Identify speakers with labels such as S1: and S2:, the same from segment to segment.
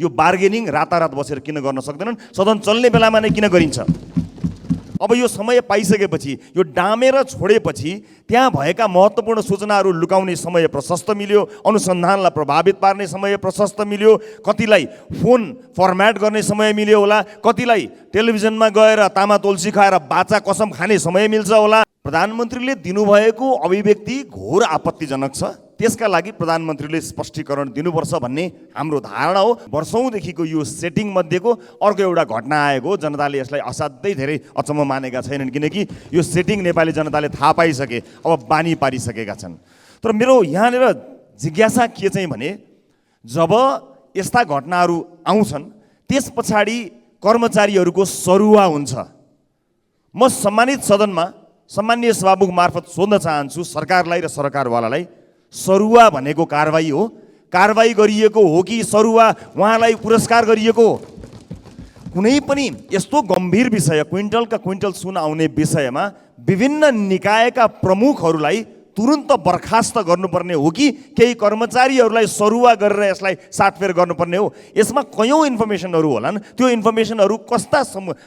S1: यो बार्गेनिङ रातारात बसेर किन गर्न सक्दैनन्? सदन चल्ने बेलामा नै किन गरिन्छ? अब यो समय पाइसकेपछि, यो डामेर छोडेपछि त्यहाँ भएका महत्त्वपूर्ण सूचनाहरू लुकाउने समय प्रशस्त मिल्यो, अनुसन्धानलाई प्रभावित पार्ने समय प्रशस्त मिल्यो, कतिलाई फोन फर्म्याट गर्ने समय मिल्यो होला, कतिलाई टेलिभिजनमा गएर तामा तुलसी खाएर बाचा कसम खाने समय मिल्छ होला। प्रधानमन्त्रीले दिनुभएको अभिव्यक्ति घोर आपत्तिजनक छ। त्यसका लागि प्रधानमन्त्रीले स्पष्टीकरण दिनुपर्छ भन्ने हाम्रो धारणा हो। वर्षौँदेखिको यो सेटिङ मध्येको अर्को एउटा घटना आएको हो। जनताले यसलाई असाध्यै धेरै अचम्म मानेका छैनन्, किनकि यो सेटिङ नेपाली जनताले थाहा पाइसके, अब बानी पारिसकेका छन्। तर मेरो यहाँनिर जिज्ञासा के चाहिँ भने, जब यस्ता घटनाहरू आउँछन् त्यस पछाडि कर्मचारीहरूको सरुवा हुन्छ। म सम्मानित सदनमा सम्मानीय सभामुख मार्फत सोध्न चाहन्छु सरकारलाई र सरकारवालालाई, सरुवा भनेको कारबाही हो? कारबाही गरिएको हो कि सरुवा उहाँलाई पुरस्कार गरिएको हो? कुनै पनि यस्तो गम्भीर विषय, क्विन्टलका क्विन्टल सुन आउने विषयमा विभिन्न निकायका प्रमुखहरूलाई तुरुन्त बर्खास्त गर्नुपर्ने हो कि केही कर्मचारीहरूलाई सरुवा गरेर यसलाई साटफेर गर्नुपर्ने हो? यसमा कयौँ इन्फर्मेसनहरू होलान्, त्यो इन्फर्मेसनहरू कस्ता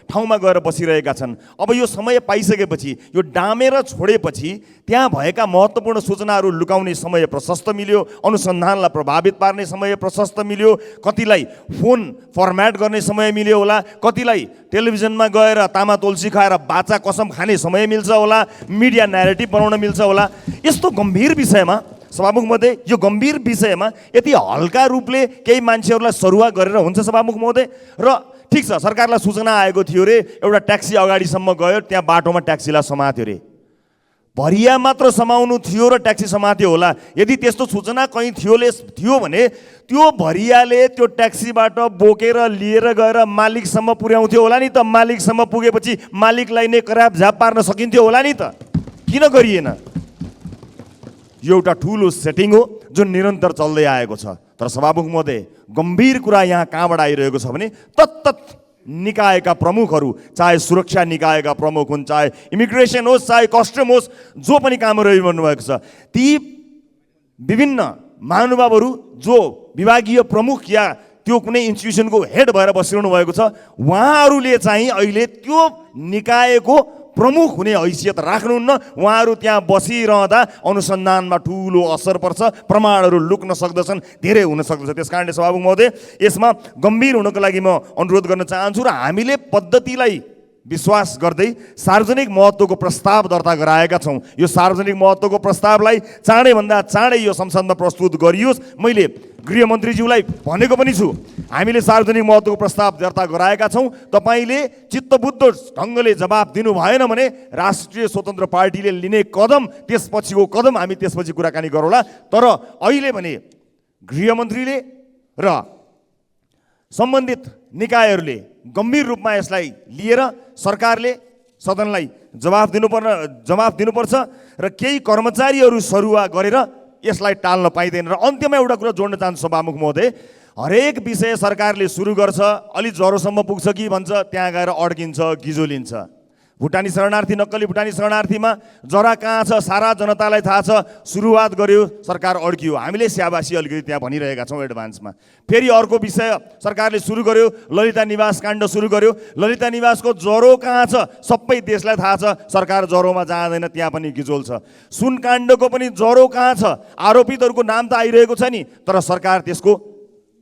S1: ठाउँमा गएर बसिरहेका छन्? अब यो समय पाइसकेपछि, यो डामेर छोडेपछि त्यहाँ भएका महत्त्वपूर्ण सूचनाहरू लुकाउने समय प्रशस्त मिल्यो, अनुसन्धानलाई प्रभावित पार्ने समय प्रशस्त मिल्यो, कतिलाई फोन फर्म्याट गर्ने समय मिल्यो होला, कतिलाई टेलिभिजनमा गएर तामा तुलसी खाएर बाचा कसम खाने समय मिल्छ होला, मिडिया न्यारेटिभ बनाउन मिल्छ होला। यस्तो गम्भीर विषयमा सभामुख महोदय, यो गम्भीर विषयमा यति हल्का रूपले केही मान्छेहरूलाई सरुवा गरेर हुन्छ सभामुख महोदय? र ठिक छ, सरकारलाई सूचना आएको थियो रे, एउटा ट्याक्सी अगाडिसम्म गयो, त्यहाँ बाटोमा ट्याक्सीलाई समात्यो रे, भरिया मात्र समाउनु थियो र ट्याक्सी समात्यो होला। यदि त्यस्तो सूचना कहीँ थियो भने त्यो भरियाले त्यो ट्याक्सीबाट बोकेर लिएर गएर मालिकसम्म पुर्याउँथ्यो होला नि त। मालिकसम्म पुगेपछि मालिकलाई नै कराप झाप पार्न सकिन्थ्यो होला नि त। किन गरिएन? यो एउटा ठुलो सेटिङ हो जुन निरन्तर चल्दै आएको छ। तर सभामुख महोदय, गम्भीर कुरा यहाँ कहाँबाट आइरहेको छ भने, तत्त निकायका प्रमुखहरू, चाहे सुरक्षा निकायका प्रमुख हुन्, चाहे इमिग्रेसन होस्, चाहे कस्टम होस्, जो पनि कामहरू गर्नुभएको छ, ती विभिन्न महानुभावहरू जो विभागीय प्रमुख या त्यो कुनै इन्स्टिट्युसनको हेड भएर बसिरहनु भएको छ, उहाँहरूले चाहिँ अहिले त्यो निकायको प्रमुख हुने हैसियत राख्नुहुन्न। उहाँहरू त्यहाँ बसिरहँदा अनुसन्धानमा ठुलो असर पर्छ, प्रमाणहरू लुक्न सक्दछन्, धेरै हुन सक्दछ। त्यस कारणले सभामुख महोदय, यसमा गम्भीर हुनको लागि म अनुरोध गर्न चाहन्छु र हामीले पद्धतिलाई विश्वास गर्दै सार्वजनिक महत्त्वको प्रस्ताव दर्ता गराएका छौँ। यो सार्वजनिक महत्त्वको प्रस्तावलाई चाँडैभन्दा चाँडै यो संसदमा प्रस्तुत गरियोस्। मैले गृहमन्त्रीज्यूलाई भनेको पनि छु, हामीले सार्वजनिक महत्त्वको प्रस्ताव दर्ता गराएका छौँ। तपाईँले चित्तबुद्ध ढङ्गले जवाब दिनु भएन भने राष्ट्रिय स्वतन्त्र पार्टीले लिने कदम, त्यसपछिको कदम हामी त्यसपछि कुराकानी गरौँला। तर अहिले भने गृहमन्त्रीले र सम्बन्धित निकायहरूले गम्भीर रूपमा यसलाई लिएर सरकारले सदनलाई जवाफ दिनुपर्छ र केही कर्मचारीहरू सरुवा गरेर यसलाई टाल्न पाइँदैन। र अन्त्यमा एउटा कुरा जोड्न चाहन्छु सभामुख महोदय, हरेक विषय सरकारले सुरु गर्छ, अलि ज्वरोसम्म पुग्छ कि भन्छ, त्यहाँ गएर अड्किन्छ, गिजो लिन्छ। भुटानी शरणार्थी, नक्कली भुटानी शरणार्थीमा जरा कहाँ छ सारा जनतालाई थाहा छ। सुरुवात गर्यो, सरकार अड्कियो, हामीले स्याबासी अलिकति त्यहाँ भनिरहेका छौँ एडभान्समा। फेरि अर्को विषय सरकारले सुरु गर्यो, ललिता निवास काण्ड सुरु गर्यो। ललिता निवासको ज्वरो कहाँ छ सबै देशलाई थाहा छ, सरकार ज्वरोमा जाँदैन, त्यहाँ पनि गिजोल छ। सुन काण्डको पनि ज्वरो कहाँ छ, आरोपितहरूको नाम त आइरहेको छ नि, तर सरकार त्यसको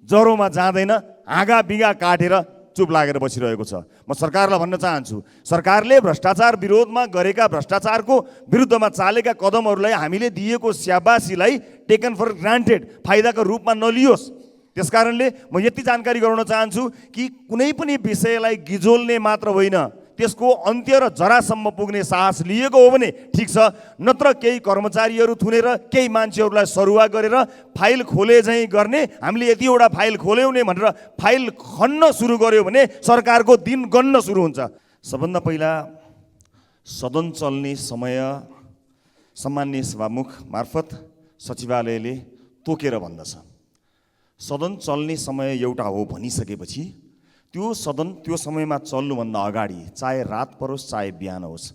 S1: ज्वरोमा जाँदैन, हाँगा बिगा काटेर चुप लागेर बसिरहेको छ। म सरकारलाई भन्न चाहन्छु, सरकारले भ्रष्टाचार विरोधमा गरेका, भ्रष्टाचारको विरुद्धमा चालेका कदमहरूलाई हामीले दिएको स्याबासीलाई टेकन फर ग्रान्टेड, फाइदाको रूपमा नलियोस्। त्यसकारणले म यति जानकारी गराउन चाहन्छु कि कुनै पनि विषयलाई गिजोल्ने मात्र होइन, त्यसको अन्त्य र जरासम्म पुग्ने साहस लिएको हो भने ठिक छ, नत्र केही कर्मचारीहरू थुनेर केही मान्छेहरूलाई सरुवा गरेर फाइल खोले चाहिँ गर्ने, हामीले यतिवटा फाइल खोल्यौँ नि भनेर फाइल खन्न सुरु गर्यो भने सरकारको दिन गन्न सुरु हुन्छ। सबभन्दा पहिला सदन चल्ने समय सम्माननीय सभामुख मार्फत सचिवालयले तोकेर भन्दछ। सदन चल्ने समय एउटा हो भनिसकेपछि त्यो सदन त्यो समयमा चल्नुभन्दा अगाडि, चाहे रात परोस् चाहे बिहान होस्,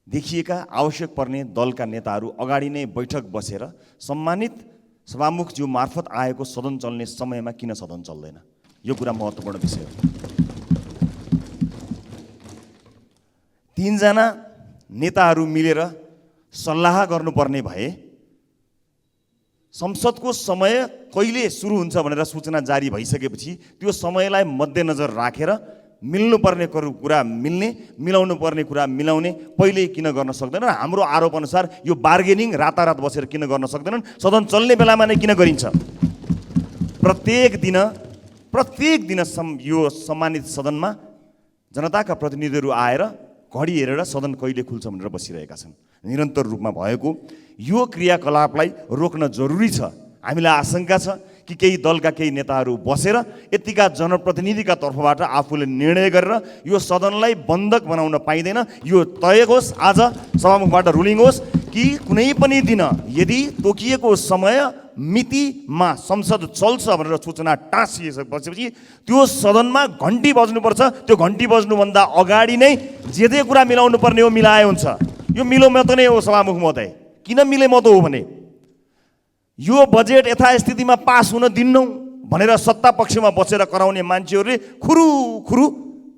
S1: देखिएका आवश्यक पर्ने दलका नेताहरू अगाडि नै बैठक बसेर सम्मानित सभामुखज्यू मार्फत आएको सदन चल्ने समयमा किन सदन चल्दैन, यो कुरा महत्त्वपूर्ण विषय हो। 3 जना नेताहरू मिलेर सल्लाह गर्नुपर्ने भए संसदको समय कहिले सुरु हुन्छ भनेर सूचना जारी भइसकेपछि त्यो समयलाई मध्यनजर राखेर मिल्नुपर्ने कुरा मिल्ने, मिलाउनु पर्ने कुरा मिलाउने पहिले किन गर्न सक्दैनन्? हाम्रो आरोप अनुसार यो बार्गेनिङ रातारात बसेर किन गर्न सक्दैनन्? सदन चल्ने बेलामा नै किन गरिन्छ? प्रत्येक दिन यो सम्मानित सदनमा जनताका प्रतिनिधिहरू आएर घडी हेरेर सदन कहिले खुल्छ भनेर बसिरहेका छन्। निरन्तर रूपमा भएको यो क्रियाकलापलाई रोक्न जरुरी छ। हामीलाई आशंका छ कि केही दलका केही नेताहरू बसेर यतिका जनप्रतिनिधिका तर्फबाट आफूले निर्णय गरेर यो सदनलाई बन्धक बनाउन पाइँदैन। यो तय होस्, आज सभामुखबाट रुलिङ होस् कि कुनै पनि दिन यदि तोकिएको समय मितिमा संसद चल्छ भनेर सूचना टाँसिएपछि त्यो सदनमा घन्टी बज्नुपर्छ। त्यो घन्टी बज्नुभन्दा अगाडि नै जे कुरा मिलाउनु पर्ने हो मिलाए हुन्छ। यो मिलो मत नै हो सभामुख महोदय। किन मिले मत हो भने यो बजेट यथास्थितिमा पास हुन दिन्नौ भनेर सत्ता पक्षमा बसेर कराउने मान्छेहरूले खुरु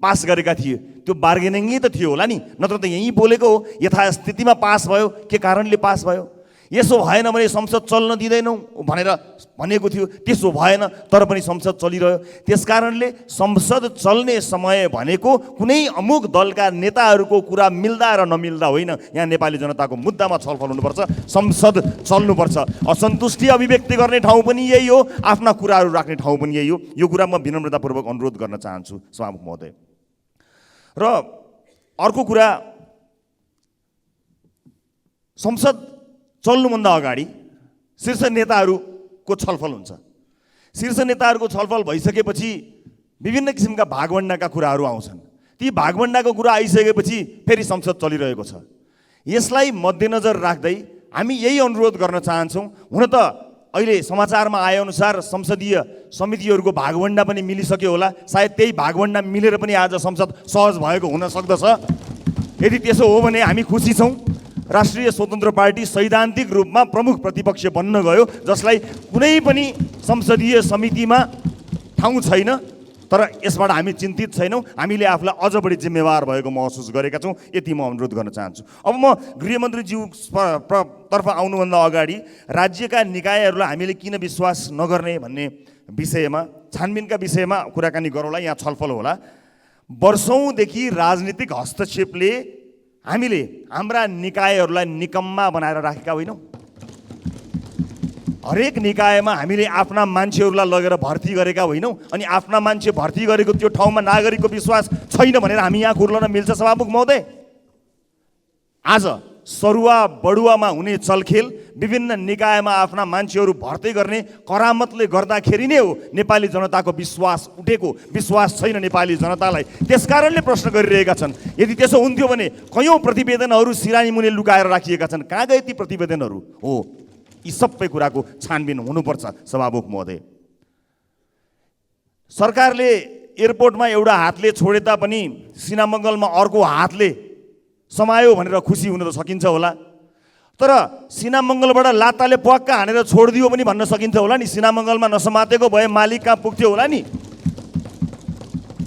S1: पास गरेका थिए। त्यो बार्गेनिङै त थियो होला नि, नत्र त यहीँ बोलेको हो यथास्थितिमा पास भयो। के कारणले पास भयो? यसो भएन भने संसद चल्न दिँदैनौ भनेर भनेको थियो, त्यसो भएन तर पनि संसद चलिरह्यो। त्यसकारणले संसद चल्ने समय भनेको कुनै अमुक दलका नेताहरूको कुरा मिल्दा र नमिल्दा होइन। यहाँ नेपाली जनताको मुद्दामा छलफल हुनुपर्छ, संसद चल्नुपर्छ। असन्तुष्टि अभिव्यक्ति गर्ने ठाउँ पनि यही हो, आफ्ना कुराहरू राख्ने ठाउँ पनि यही हो। यो कुरा म विनम्रतापूर्वक अनुरोध गर्न चाहन्छु सभामुख महोदय। र अर्को कुरा, संसद चल्नुभन्दा अगाडि शीर्ष नेताहरूको छलफल हुन्छ। शीर्ष नेताहरूको छलफल भइसकेपछि विभिन्न किसिमका भागवण्डाका कुराहरू आउँछन्। ती भागवण्डाको कुरा आइसकेपछि फेरि संसद चलिरहेको छ। यसलाई मध्यनजर राख्दै हामी यही अनुरोध गर्न चाहन्छौँ। हुन त अहिले समाचारमा आएअनुसार संसदीय समितिहरूको भागवण्डा पनि मिलिसक्यो होला। सायद त्यही भागवण्डा मिलेर पनि आज संसद सहज भएको हुन सक्दछ। यदि त्यसो हो भने हामी खुसी छौँ। राष्ट्रिय स्वतन्त्र पार्टी सैद्धान्तिक रूपमा प्रमुख प्रतिपक्ष बन्न गयो, जसलाई कुनै पनि संसदीय समितिमा ठाउँ छैन। तर यसबाट हामी चिन्तित छैनौँ। हामीले आफूलाई अझ बढी जिम्मेवार भएको महसुस गरेका छौँ। यति म अनुरोध गर्न चाहन्छु। अब म गृहमन्त्रीज्यू तर्फ आउनुभन्दा अगाडि राज्यका निकायहरूलाई हामीले किन विश्वास नगर्ने भन्ने विषयमा, छानबिनका विषयमा कुराकानी गरौँला, यहाँ छलफल होला। वर्षौँदेखि राजनीतिक हस्तक्षेपले हामीले हाम्रा निकायहरूलाई निकम्मा बनाएर राखेका होइनौँ। हरेक निकायमा हामीले आफ्ना मान्छेहरूलाई लगेर भर्ती गरेका होइनौँ। अनि आफ्ना मान्छे भर्ती गरेको त्यो ठाउँमा नागरिकको विश्वास छैन भनेर हामी यहाँ खुर्लन मिल्छ सभामुख महोदय? आज सरुवा बडुवामा हुने चलखेल, विभिन्न निकायमा आफ्ना मान्छेहरू भर्ती गर्ने करामतले गर्दाखेरि नै हो नेपाली जनताको विश्वास उठेको। विश्वास छैन नेपाली जनतालाई, त्यसकारणले प्रश्न गरिरहेका छन्। यदि त्यसो हुन्थ्यो भने कयौँ प्रतिवेदनहरू सिरानी मुनि लुकाएर राखिएका छन्। कहाँ गए ती प्रतिवेदनहरू? हो, यी सबै कुराको छानबिन हुनुपर्छ सभामुख महोदय। सरकारले एयरपोर्टमा एउटा हातले छोडे तापनि सिनामङ्गलमा अर्को हातले समायो भनेर खुसी हुन त सकिन्छ होला। तर सिनामङ्गलबाट लात्ताले प्वाक्क हानेर छोडिदियो पनि भन्न सकिन्छ होला नि। सिनामङ्गलमा नसमातेको भए मालिक कहाँ पुग्थ्यो होला नि।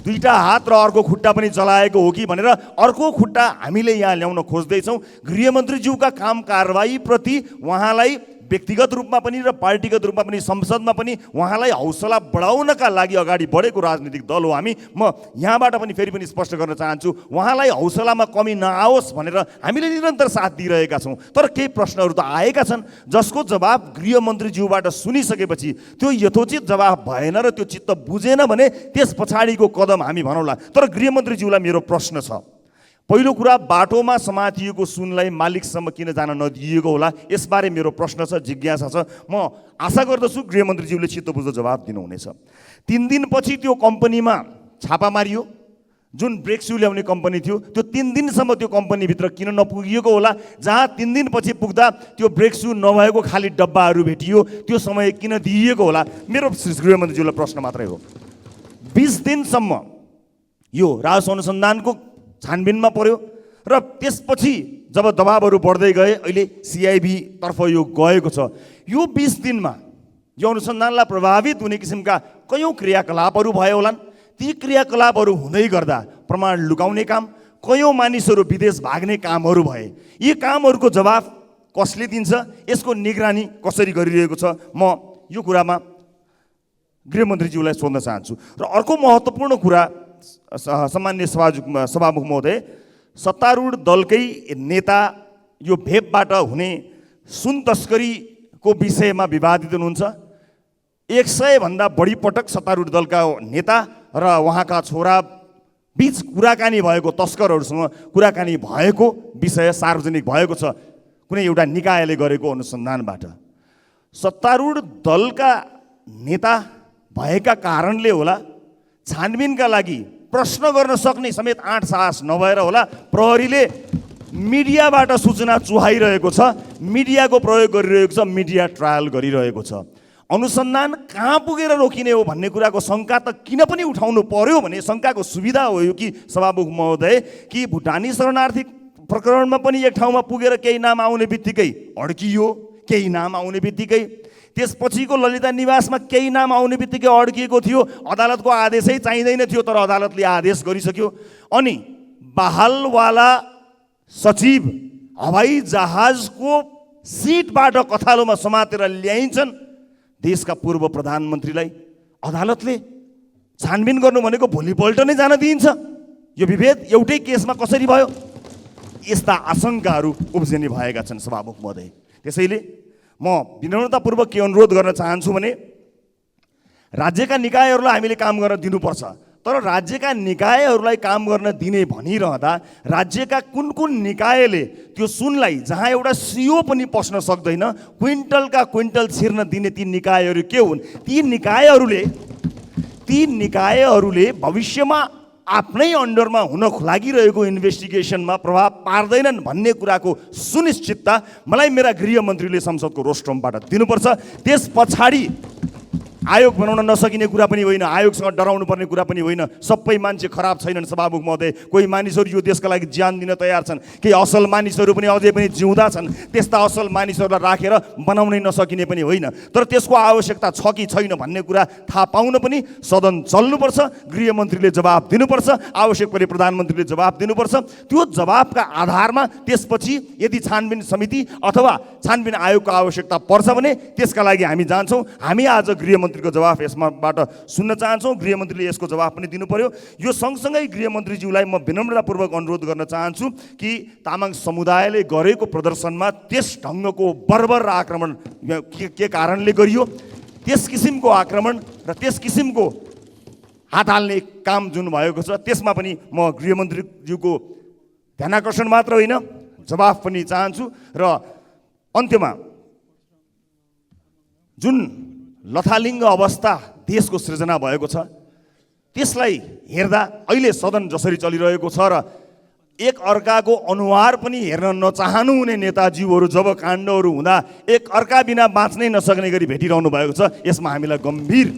S1: दुईटा हात र अर्को खुट्टा पनि चलाएको हो कि भनेर अर्को खुट्टा हामीले यहाँ ल्याउन खोज्दैछौँ। गृहमन्त्रीज्यूका काम कारबाहीप्रति उहाँलाई व्यक्तिगत रूपमा पनि र पार्टीगत रूपमा पनि संसदमा पनि उहाँलाई हौसला बढाउनका लागि अगाडि बढेको राजनीतिक दल हो हामी। म यहाँबाट पनि फेरि पनि स्पष्ट गर्न चाहन्छु, उहाँलाई हौसलामा कमी नआओस् भनेर हामीले निरन्तर साथ दिइरहेका छौँ। तर केही प्रश्नहरू त आएका छन् जसको जवाब गृहमन्त्रीज्यूबाट सुनिसकेपछि त्यो यथोचित जवाब भएन र त्यो चित्त बुझेन भने त्यस पछाडिको कदम हामी भनौँला। तर गृहमन्त्रीज्यूलाई मेरो प्रश्न छ। पहिलो कुरा, बाटोमा समातिएको सुनलाई मालिकसम्म किन जान नदिएको होला, यसबारे मेरो प्रश्न छ, जिज्ञासा छ। म आशा गर्दछु गृहमन्त्रीज्यूले चित्त बुझ्दो जवाब दिनुहुनेछ। 3 दिनपछि त्यो कम्पनीमा छापा मारियो, जुन ब्रेकस्यु ल्याउने कम्पनी थियो। त्यो 3 दिनसम्म त्यो कम्पनीभित्र किन नपुगिएको होला? जहाँ 3 दिनपछि पुग्दा त्यो ब्रेकस्यु नभएको खाली डब्बाहरू भेटियो, त्यो समय किन दिइएको होला? मेरो गृहमन्त्रीज्यूलाई प्रश्न मात्रै हो। 20 दिनसम्म यो राजस्व अनुसन्धानको छानबिनमा पर्यो र त्यसपछि जब दबाबहरू बढ्दै गए अहिले सिआइबी तर्फ यो गएको छ। यो 20 दिनमा यो अनुसन्धानलाई प्रभावित हुने किसिमका कयौँ क्रियाकलापहरू भए होलान्। ती क्रियाकलापहरू हुँदै गर्दा प्रमाण लुकाउने काम, कयौँ मानिसहरू विदेश भाग्ने कामहरू भए। यी कामहरूको जवाफ कसले दिन्छ, यसको निगरानी कसरी गरिरहेको छ, म यो कुरामा गृहमन्त्रीज्यूलाई सोध्न चाहन्छु। र अर्को महत्त्वपूर्ण कुरा, सम्माननीय सभामुख महोदय, सत्तारूढ दलकै नेता यो भेपबाट हुने सुन तस्करीको विषयमा विवादित हुनुहुन्छ। 100 भन्दा बढी पटक सत्तारूढ दलका नेता र उहाँका छोरा बीच कुराकानी भएको, तस्करहरूसँग कुराकानी भएको विषय सार्वजनिक भएको छ कुनै एउटा निकायले गरेको अनुसन्धानबाट। सत्तारूढ दलका नेता भएका कारणले होला, छानबिनका लागि प्रश्न गर्न सक्ने समेत आँट साहस नभएर होला, प्रहरीले मिडियाबाट सूचना चुहाइरहेको छ, मिडियाको प्रयोग गरिरहेको छ, मिडिया ट्रायल गरिरहेको छ। अनुसन्धान कहाँ पुगेर रोकिने हो भन्ने कुराको शङ्का त किन पनि उठाउनु पर्यो भने शङ्काको सुविधा हो यो कि सभामुख महोदय, कि भुटानी शरणार्थी प्रकरणमा पनि एक ठाउँमा पुगेर केही नाम आउने बित्तिकै अड्कियो, केही नाम आउने बित्तिकै त्यसपछिको ललिता निवासमा केही नाम आउने बित्तिकै अड्किएको थियो। अदालतको आदेशै चाहिँदैन थियो, तर अदालतले आदेश गरिसक्यो। अनि बहालवाला सचिव हवाई जहाजको सिटबाट कथालोमा समातेर ल्याइन्छन् देशका पूर्व प्रधानमन्त्रीलाई। अदालतले छानबिन गर्नु भनेको भोलिपल्ट नै जान दिइन्छ। यो विभेद एउटै केसमा कसरी भयो? यस्ता आशंकाहरू उब्जनी भएका छन् सभामुख महोदय। त्यसैले म विनम्रतापूर्वक के अनुरोध गर्न चाहन्छु भने राज्यका निकायहरूलाई हामीले काम गर्न दिनुपर्छ, तर राज्यका निकायहरूलाई काम गर्न दिने भनिरहँदा राज्यका कुन कुन निकायले त्यो सुनलाई, जहाँ एउटा सियो पनि पस्न सक्दैन, क्विन्टलका क्विन्टल छिर्न दिने ती निकायहरू के हुन्? ती निकायहरूले भविष्यमा आफ्नै अन्डरमा हुन लागिरहेको इन्भेस्टिगेसनमा प्रभाव पार्दैनन् भन्ने कुराको सुनिश्चितता मलाई मेरा गृहमन्त्रीले संसदको रोस्ट्रमबाट दिनुपर्छ। त्यस पछाडि आयोग बनाउन नसकिने कुरा पनि होइन, आयोगसँग डराउनु पर्ने कुरा पनि होइन। सबै मान्छे खराब छैनन् सभामुख महोदय, कोही मानिसहरू यो देशका लागि ज्यान दिन तयार छन्, केही असल मानिसहरू पनि अझै पनि जिउँदा छन्। त्यस्ता असल मानिसहरूलाई राखेर बनाउनै नसकिने पनि होइन, तर त्यसको आवश्यकता छ कि छैन भन्ने कुरा थाहा पाउन पनि सदन चल्नुपर्छ, गृहमन्त्रीले जवाब दिनुपर्छ, आवश्यक परे प्रधानमन्त्रीले जवाब दिनुपर्छ। त्यो जवाबका आधारमा त्यसपछि यदि छानबिन समिति अथवा छानबिन आयोगको आवश्यकता पर्छ भने त्यसका लागि हामी जान्छौँ। हामी आज गृहमन्त्रीको जवाफ यसमाबाट सुन्न चाहन्छौँ, गृहमन्त्रीले यसको जवाफ पनि दिनु पर्यो। यो सँगसँगै गृहमन्त्रीज्यूलाई म विनम्रतापूर्वक अनुरोध गर्न चाहन्छु कि तामाङ समुदायले गरेको प्रदर्शनमा त्यस ढङ्गको बर्बर आक्रमण के कारणले गरियो, त्यस किसिमको आक्रमण र त्यस किसिमको हात हाल्ने काम जुन भएको छ त्यसमा पनि म गृहमन्त्रीज्यूको ध्यानाकर्षण मात्र होइन, जवाफ पनि चाहन्छु। र अन्त्यमा जुन लथालिङ्ग अवस्था देशको सृजना भएको छ त्यसलाई हेर्दा अहिले सदन जसरी चलिरहेको छ र एक अर्काको अनुहार पनि हेर्न नचाहनु हुने नेताजीहरू जब काण्डहरू हुँदा एक अर्का बिना बाँच्नै नसक्ने गरी भेटिरहनु भएको छ, यसमा हामीलाई गम्भीर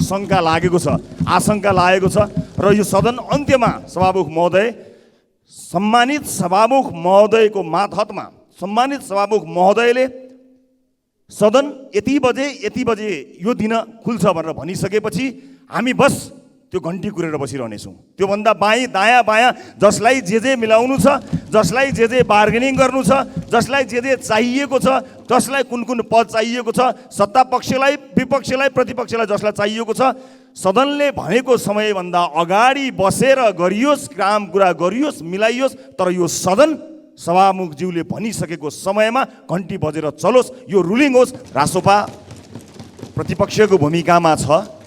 S1: शङ्का लागेको छ, आशंका लागेको छ। र यो सदन अन्त्यमा सभामुख महोदय, सम्मानित सभामुख महोदयको मातहतमा सम्मानित सभामुख महोदयले सदन यति बजे यो दिन खुल्छ भनेर भनिसकेपछि हामी बस त्यो घन्टी कुरेर बसिरहनेछौँ। त्योभन्दा बाईँ दायाँ बायाँ जसलाई जे मिलाउनु छ, जसलाई जे बार्गेनिङ गर्नु छ, जसलाई जे चाहिएको छ, जसलाई कुन कुन पद चाहिएको छ, सत्ता पक्षलाई, विपक्षलाई, प्रतिपक्षलाई जसलाई चाहिएको छ, सदनले भनेको समयभन्दा अगाडि बसेर गरियोस्, काम कुरा गरियोस्, मिलाइयोस्। तर यो सदन सभामुखज्यूले भनिसकेको समयमा घन्टी बजेर चलोस्, यो रुलिङ होस्। रासोपा प्रतिपक्षको भूमिकामा छ,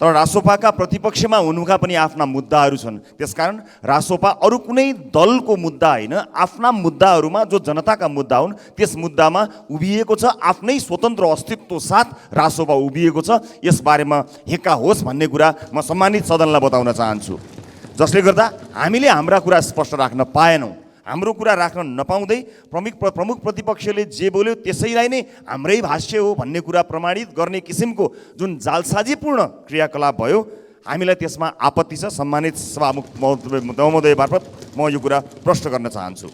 S1: तर रासोपाका प्रतिपक्षमा हुनुका पनि आफ्ना मुद्दाहरू छन्। त्यसकारण रासोपा अरू कुनै दलको मुद्दा होइन, आफ्ना मुद्दाहरूमा जो जनताका मुद्दा हुन् त्यस मुद्दामा उभिएको छ, आफ्नै स्वतन्त्र अस्तित्व साथ रासोपा उभिएको छ। यसबारेमा हेक्का होस् भन्ने कुरा म सम्मानित सदनलाई बताउन चाहन्छु, जसले गर्दा हामीले हाम्रा कुरा स्पष्ट राख्न पाएनौँ। हाम्रो कुरा राख्न नपाउँदै प्रमुख प्रतिपक्षले जे बोल्यो त्यसैलाई नै हाम्रै भाष्य हो भन्ने कुरा प्रमाणित गर्ने किसिमको जुन जालसाजीपूर्ण क्रियाकलाप भयो, हामीलाई त्यसमा आपत्ति छ। सम्मानित सभामुख महोदय मार्फत म यो कुरा प्रश्न गर्न चाहन्छु।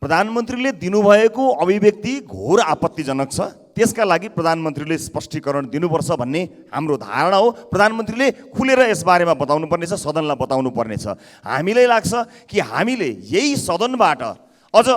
S1: प्रधानमन्त्रीले दिनुभएको अभिव्यक्ति घोर आपत्तिजनक छ। त्यसका लागि प्रधानमन्त्रीले स्पष्टीकरण दिनुपर्छ भन्ने हाम्रो धारणा हो। प्रधानमन्त्रीले खुलेर यसबारेमा बताउनु पर्नेछ, सदनलाई बताउनु पर्नेछ। हामीलाई लाग्छ कि हामीले यही सदनबाट अझ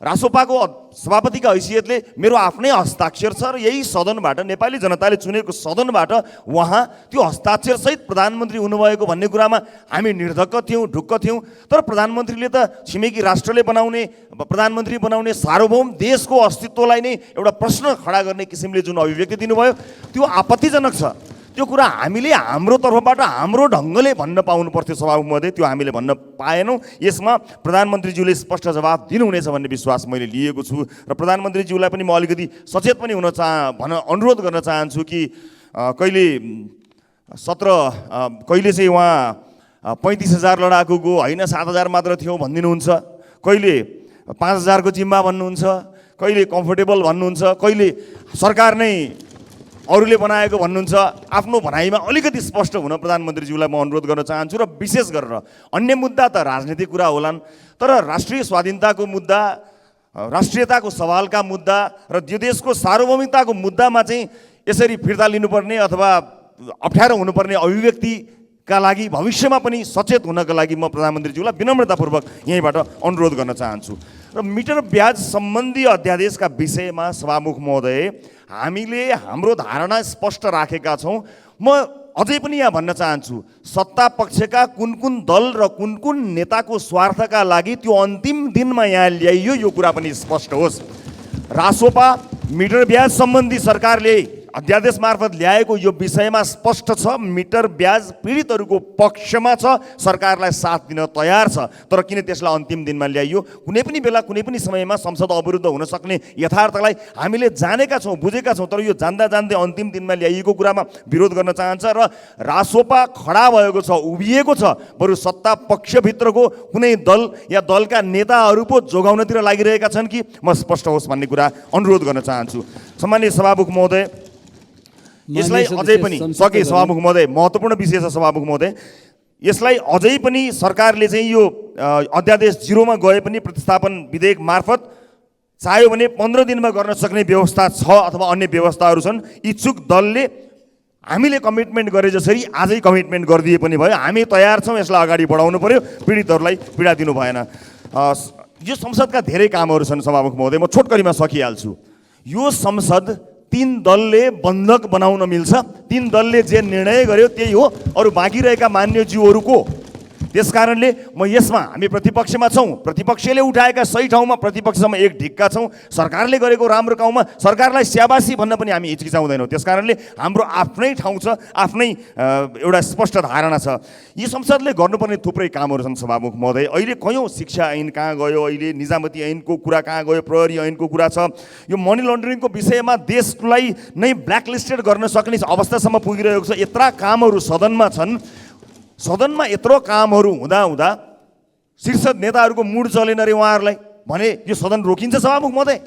S1: रासोपाको सभापतिका हैसियतले मेरो आफ्नै हस्ताक्षर छ र यही सदनबाट नेपाली जनताले चुनेको सदनबाट उहाँ त्यो हस्ताक्षरसहित प्रधानमन्त्री हुनुभएको भन्ने कुरामा हामी निर्धक्क थियौँ, ढुक्क थियौँ। तर प्रधानमन्त्रीले त छिमेकी राष्ट्रले बनाउने, प्रधानमन्त्री बनाउने सार्वभौम देशको अस्तित्वलाई नै एउटा प्रश्न खडा गर्ने किसिमले जुन अभिव्यक्ति दिनुभयो त्यो आपत्तिजनक छ। त्यो कुरा हामीले हाम्रो तर्फबाट हाम्रो ढङ्गले भन्न पाउनु पर्थ्यो सभामुख महोदय, त्यो हामीले भन्न पाएनौँ। यसमा प्रधानमन्त्रीज्यूले स्पष्ट जवाब दिनुहुनेछ भन्ने विश्वास मैले लिएको छु र प्रधानमन्त्रीज्यूलाई पनि म अलिकति सचेत पनि अनुरोध गर्न चाहन्छु कि कहिले चाहिँ उहाँ 35,000 लडाकुको होइन 7,000 मात्र थियो भनिदिनुहुन्छ, कहिले 5,000 को जिम्मा भन्नुहुन्छ, कहिले कम्फर्टेबल भन्नुहुन्छ, कहिले सरकार नै अरूले बनाएको भन्नुहुन्छ। आफ्नो भनाइमा अलिकति स्पष्ट हुन प्रधानमन्त्रीज्यूलाई म अनुरोध गर्न चाहन्छु र विशेष गरेर अन्य मुद्दा त राजनीतिक कुरा होलान्, तर राष्ट्रिय स्वाधीनताको मुद्दा, राष्ट्रियताको सवालका मुद्दा र यो देशको सार्वभौमिकताको मुद्दामा चाहिँ यसरी फिर्ता लिनुपर्ने अथवा अप्ठ्यारो हुनुपर्ने अभिव्यक्तिका लागि भविष्यमा पनि सचेत हुनका लागि म प्रधानमन्त्रीज्यूलाई विनम्रतापूर्वक यहीँबाट अनुरोध गर्न चाहन्छु। र मिटर ब्याज सम्बन्धी अध्यादेशका विषयमा सभामुख महोदय हामीले हाम्रो धारणा स्पष्ट राखेका छौँ। म अझै पनि यहाँ भन्न चाहन्छु, सत्ता पक्षका कुन कुन दल र कुन कुन नेताको स्वार्थका लागि त्यो अन्तिम दिनमा यहाँ ल्याइयो यो कुरा पनि स्पष्ट होस्। रासोपा मिटर ब्याज सम्बन्धी सरकारले अध्यादेश मार्फत ल्याएको यो विषयमा स्पष्ट छ, मिटर ब्याज पीडितहरूको पक्षमा छ, सरकारलाई साथ दिन तयार छ। तर किन त्यसलाई अन्तिम दिनमा ल्याइयो? कुनै पनि बेला कुनै पनि समयमा संसद अवरुद्ध हुन सक्ने यथार्थलाई हामीले जानेका छौँ, बुझेका छौँ। तर यो जान्दा जान्दै अन्तिम दिनमा ल्याइएको कुरामा विरोध गर्न चाहन्छ र रासोपा खडा भएको छ, उभिएको छ। बरु सत्ता पक्षभित्रको कुनै दल या दलका नेताहरू पो जोगाउनतिर लागिरहेका छन् कि म स्पष्ट होस् भन्ने कुरा अनुरोध गर्न चाहन्छु। सम्माननीय सभामुख महोदय, यसलाई अझै पनि सके सभामुख महोदय, महत्त्वपूर्ण विषय छ सभामुख महोदय, यसलाई अझै पनि सरकारले चाहिँ यो अध्यादेश 0 मा गए पनि प्रतिस्थापन विधेयक मार्फत चाह्यो भने 15 दिनमा गर्न सक्ने व्यवस्था छ अथवा अन्य व्यवस्थाहरू छन्। इच्छुक दलले हामीले कमिटमेन्ट गरे जसरी आजै कमिटमेन्ट गरिदिए पनि भयो, हामी तयार छौँ, यसलाई अगाडि बढाउनु पर्यो, पीडितहरूलाई पीडा दिनु भएन। यो संसदका धेरै कामहरू छन् सभामुख महोदय, म छोटकरीमा सकिहाल्छु। यो संसद 3 दलले बन्धक बनाउन मिल्छ, 3 दलले जे निर्णय गर्यो त्यही हो, अरू बाँकी रहेका मान्यज्यूहरूको। त्यसकारणले म यसमा हामी प्रतिपक्षमा छौँ, प्रतिपक्षले उठाएका सही ठाउँमा प्रतिपक्षमा एक ढिक्का छौँ, सरकारले गरेको राम्रो ठाउँमा सरकारलाई स्याबासी भन्न पनि हामी हिचकिचाउँदैनौँ। त्यसकारणले हाम्रो आफ्नै ठाउँ छ, आफ्नै एउटा स्पष्ट धारणा छ। यी संसदले गर्नुपर्ने थुप्रै कामहरू छन् सभामुख महोदय। अहिले कयौँ शिक्षा ऐन कहाँ गयो, अहिले निजामती ऐनको कुरा कहाँ गयो, प्रहरी ऐनको कुरा छ। यो मनी लन्ड्रिङको विषयमा देशलाई नै ब्ल्याकलिस्टेड गर्न सक्ने अवस्थासम्म पुगिरहेको छ। यत्रा कामहरू सदनमा छन्, सदनमा यत्रो कामहरू हुँदा शीर्ष नेताहरूको मुड चलेन रे उहाँहरूलाई भने यो सदन रोकिन्छ सभामुख महोदय?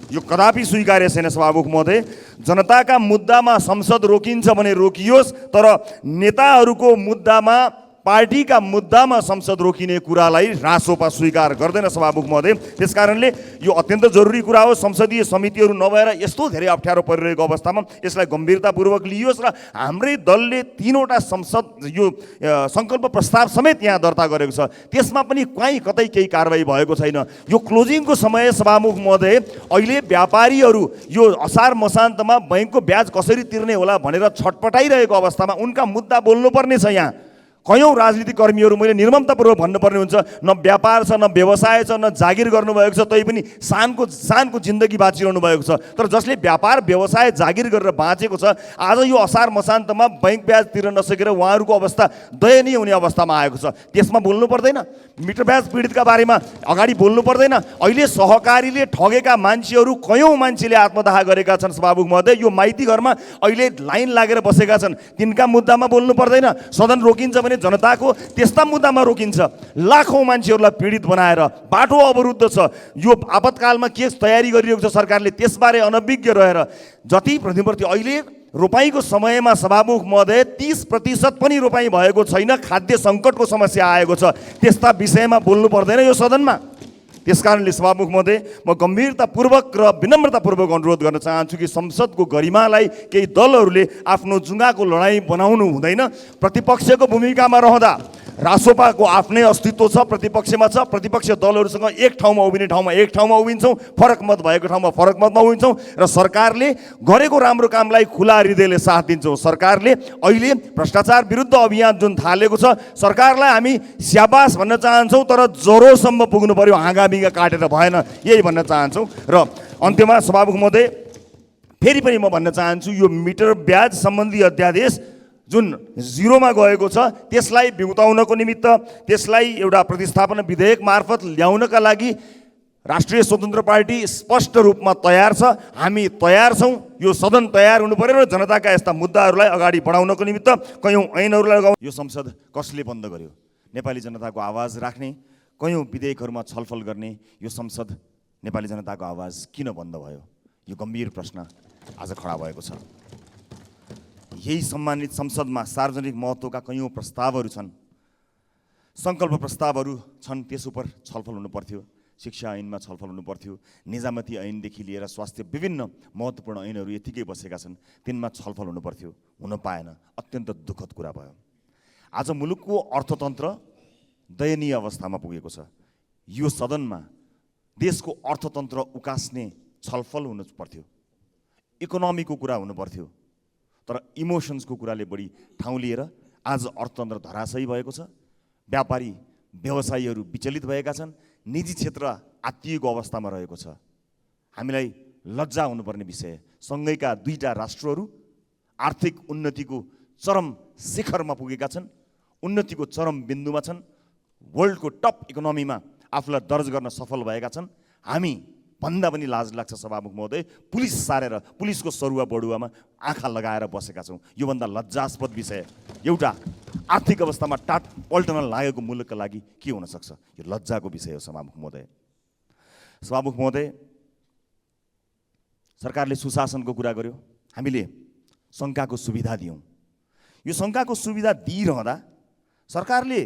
S1: यो कदापि स्वीकार्य छैन सभामुख महोदय। जनताका मुद्दामा संसद रोकिन्छ भने रोकियोस्, तर नेताहरूको मुद्दामा, पार्टीका मुद्दामा संसद रोकिने कुरालाई रासोपा स्वीकार गर्दैन सभामुख महोदय। त्यसकारणले यो अत्यन्त जरुरी कुरा हो। संसदीय समितिहरू नभएर यस्तो धेरै अप्ठ्यारो परिरहेको अवस्थामा यसलाई गम्भीरतापूर्वक लिइयोस् र हाम्रै दलले 3वटा संसद यो सङ्कल्प प्रस्ताव समेत यहाँ दर्ता गरेको छ, त्यसमा पनि कहीँ कतै केही कारबाही भएको छैन। यो क्लोजिङको समय सभामुख महोदय, अहिले व्यापारीहरू यो असार मसान्तमा बैंकको ब्याज कसरी तिर्ने होला भनेर छटपटाइरहेको अवस्थामा उनका मुद्दा बोल्नुपर्ने छ। यहाँ कयौँ राजनीतिक कर्मीहरू मैले निर्ममतापूर्वक भन्नुपर्ने हुन्छ, न व्यापार छ, न व्यवसाय छ, न जागिर गर्नुभएको छ, तै पनि सानको जिन्दगी बाँचिरहनु भएको छ। तर जसले व्यापार व्यवसाय जागिर गरेर बाँचेको छ, आज यो असार मसान्तमा बैंक ब्याज तिर्न नसकेर उहाँहरूको अवस्था दयनीय हुने अवस्थामा आएको छ। त्यसमा बोल्नु पर्दैन? मिटर ब्याज पीडितका बारेमा अगाडि बोल्नु पर्दैन? अहिले सहकारीले ठगेका मान्छेहरू कयौँ मान्छेले आत्मदाह गरेका छन् सभामुख महोदय। यो माइती घरमा अहिले लाइन लागेर बसेका छन्, तिनका मुद्दामा बोल्नु पर्दैन? सदन रोकिन्छ भने जनताको त्यस्ता मुद्दामा रोकिन्छ। लाखौँ मान्छेहरूलाई पीडित बनाएर बाटो अवरुद्ध छ। यो आपतकालमा के तयारी गरिरहेको छ सरकारले त्यसबारे अनभिज्ञ रहेर जति प्रतिप्रति अहिले रोपाईँको समयमा सभामुख महोदय 30% पनि रोपाईँ भएको छैन, खाद्य सङ्कटको समस्या आएको छ। त्यस्ता विषयमा बोल्नु पर्दैन यो सदनमा? त्यसकारणले सभामुख महोदय, म गम्भीरतापूर्वक र विनम्रतापूर्वक अनुरोध गर्न चाहन्छु कि संसदको गरिमालाई केही दलहरूले आफ्नो जुङ्गाको लडाइँ बनाउनु हुँदैन। प्रतिपक्षको भूमिकामा रहँदा रासोपाको आफ्नै अस्तित्व छ, प्रतिपक्षमा छ, प्रतिपक्ष दलहरूसँग एक ठाउँमा उभिने ठाउँमा एक ठाउँमा उभिन्छौँ, फरक मत भएको ठाउँमा फरक मतमा उभिन्छौँ र सरकारले गरेको राम्रो कामलाई खुला हृदयले साथ दिन्छौँ। सरकारले अहिले भ्रष्टाचार विरुद्ध अभियान जुन थालेको छ, सरकारलाई हामी स्याबास भन्न चाहन्छौँ, तर जरोसम्म पुग्नु पर्यो, हाँगाबिगा काटेर भएन, यही भन्न चाहन्छौँ। र अन्त्यमा सभामुख महोदय, फेरि पनि म भन्न चाहन्छु, यो मिटर ब्याज सम्बन्धी अध्यादेश जुन जिरोमा गएको छ त्यसलाई बिउताउनको निमित्त, त्यसलाई एउटा प्रतिस्थापन विधेयक मार्फत ल्याउनका लागि राष्ट्रिय स्वतन्त्र पार्टी स्पष्ट रूपमा तयार छ। हामी तयार छौँ, यो सदन तयार हुनु पर्यो र जनताका यस्ता मुद्दाहरूलाई अगाडि बढाउनको निमित्त कयौँ ऐनहरूलाई लगाउँ। यो संसद कसले बन्द गर्यो? नेपाली जनताको आवाज राख्ने, कयौँ विधेयकहरूमा छलफल गर्ने यो संसद नेपाली जनताको आवाज किन बन्द भयो? यो गम्भीर प्रश्न आज खडा भएको छ। यही सम्मानित संसदमा सार्वजनिक महत्त्वका कयौँ प्रस्तावहरू छन्, सङ्कल्प प्रस्तावहरू छन्, त्यस उप छलफल हुनु पर्थ्यो। शिक्षा ऐनमा छलफल हुनु पर्थ्यो, निजामती ऐनदेखि लिएर स्वास्थ्य विभिन्न महत्त्वपूर्ण ऐनहरू यतिकै बसेका छन्, तिनमा छलफल हुनु पर्थ्यो, हुन पाएन। अत्यन्त दुःखद कुरा भयो। आज मुलुकको अर्थतन्त्र दयनीय अवस्थामा पुगेको छ। यो सदनमा देशको अर्थतन्त्र उकास्ने छलफल हुनु पर्थ्यो, इकोनोमीको कुरा हुनु पर्थ्यो, तर इमोसन्सको कुराले बढी ठाउँ लिएर आज अर्थतन्त्र धराशयी भएको छ। व्यापारी व्यवसायीहरू विचलित भएका छन्, निजी क्षेत्र आत्तिएको अवस्थामा रहेको छ। हामीलाई लज्जा हुनुपर्ने विषय, सँगैका दुईटा राष्ट्रहरू आर्थिक उन्नतिको चरम शिखरमा पुगेका छन्, उन्नतिको चरम बिन्दुमा छन्, वर्ल्डको टप इकोनोमीमा आफूलाई दर्ज गर्न सफल भएका छन्। हामी भन्दा पनि लाज लाग्छ सभामुख महोदय, पुलिस सारेर पुलिसको सरुवा बडुवामा आँखा लगाएर बसेका छौँ। योभन्दा लज्जास्पद विषय एउटा आर्थिक अवस्थामा टाट पल्टन लागेको मुलुकका लागि के हुन सक्छ? यो लज्जाको विषय हो सभामुख महोदय। सभामुख महोदय, सरकारले सुशासनको कुरा गर्यो, हामीले शङ्काको सुविधा दियौँ। यो शङ्काको सुविधा दिइरहँदा सरकारले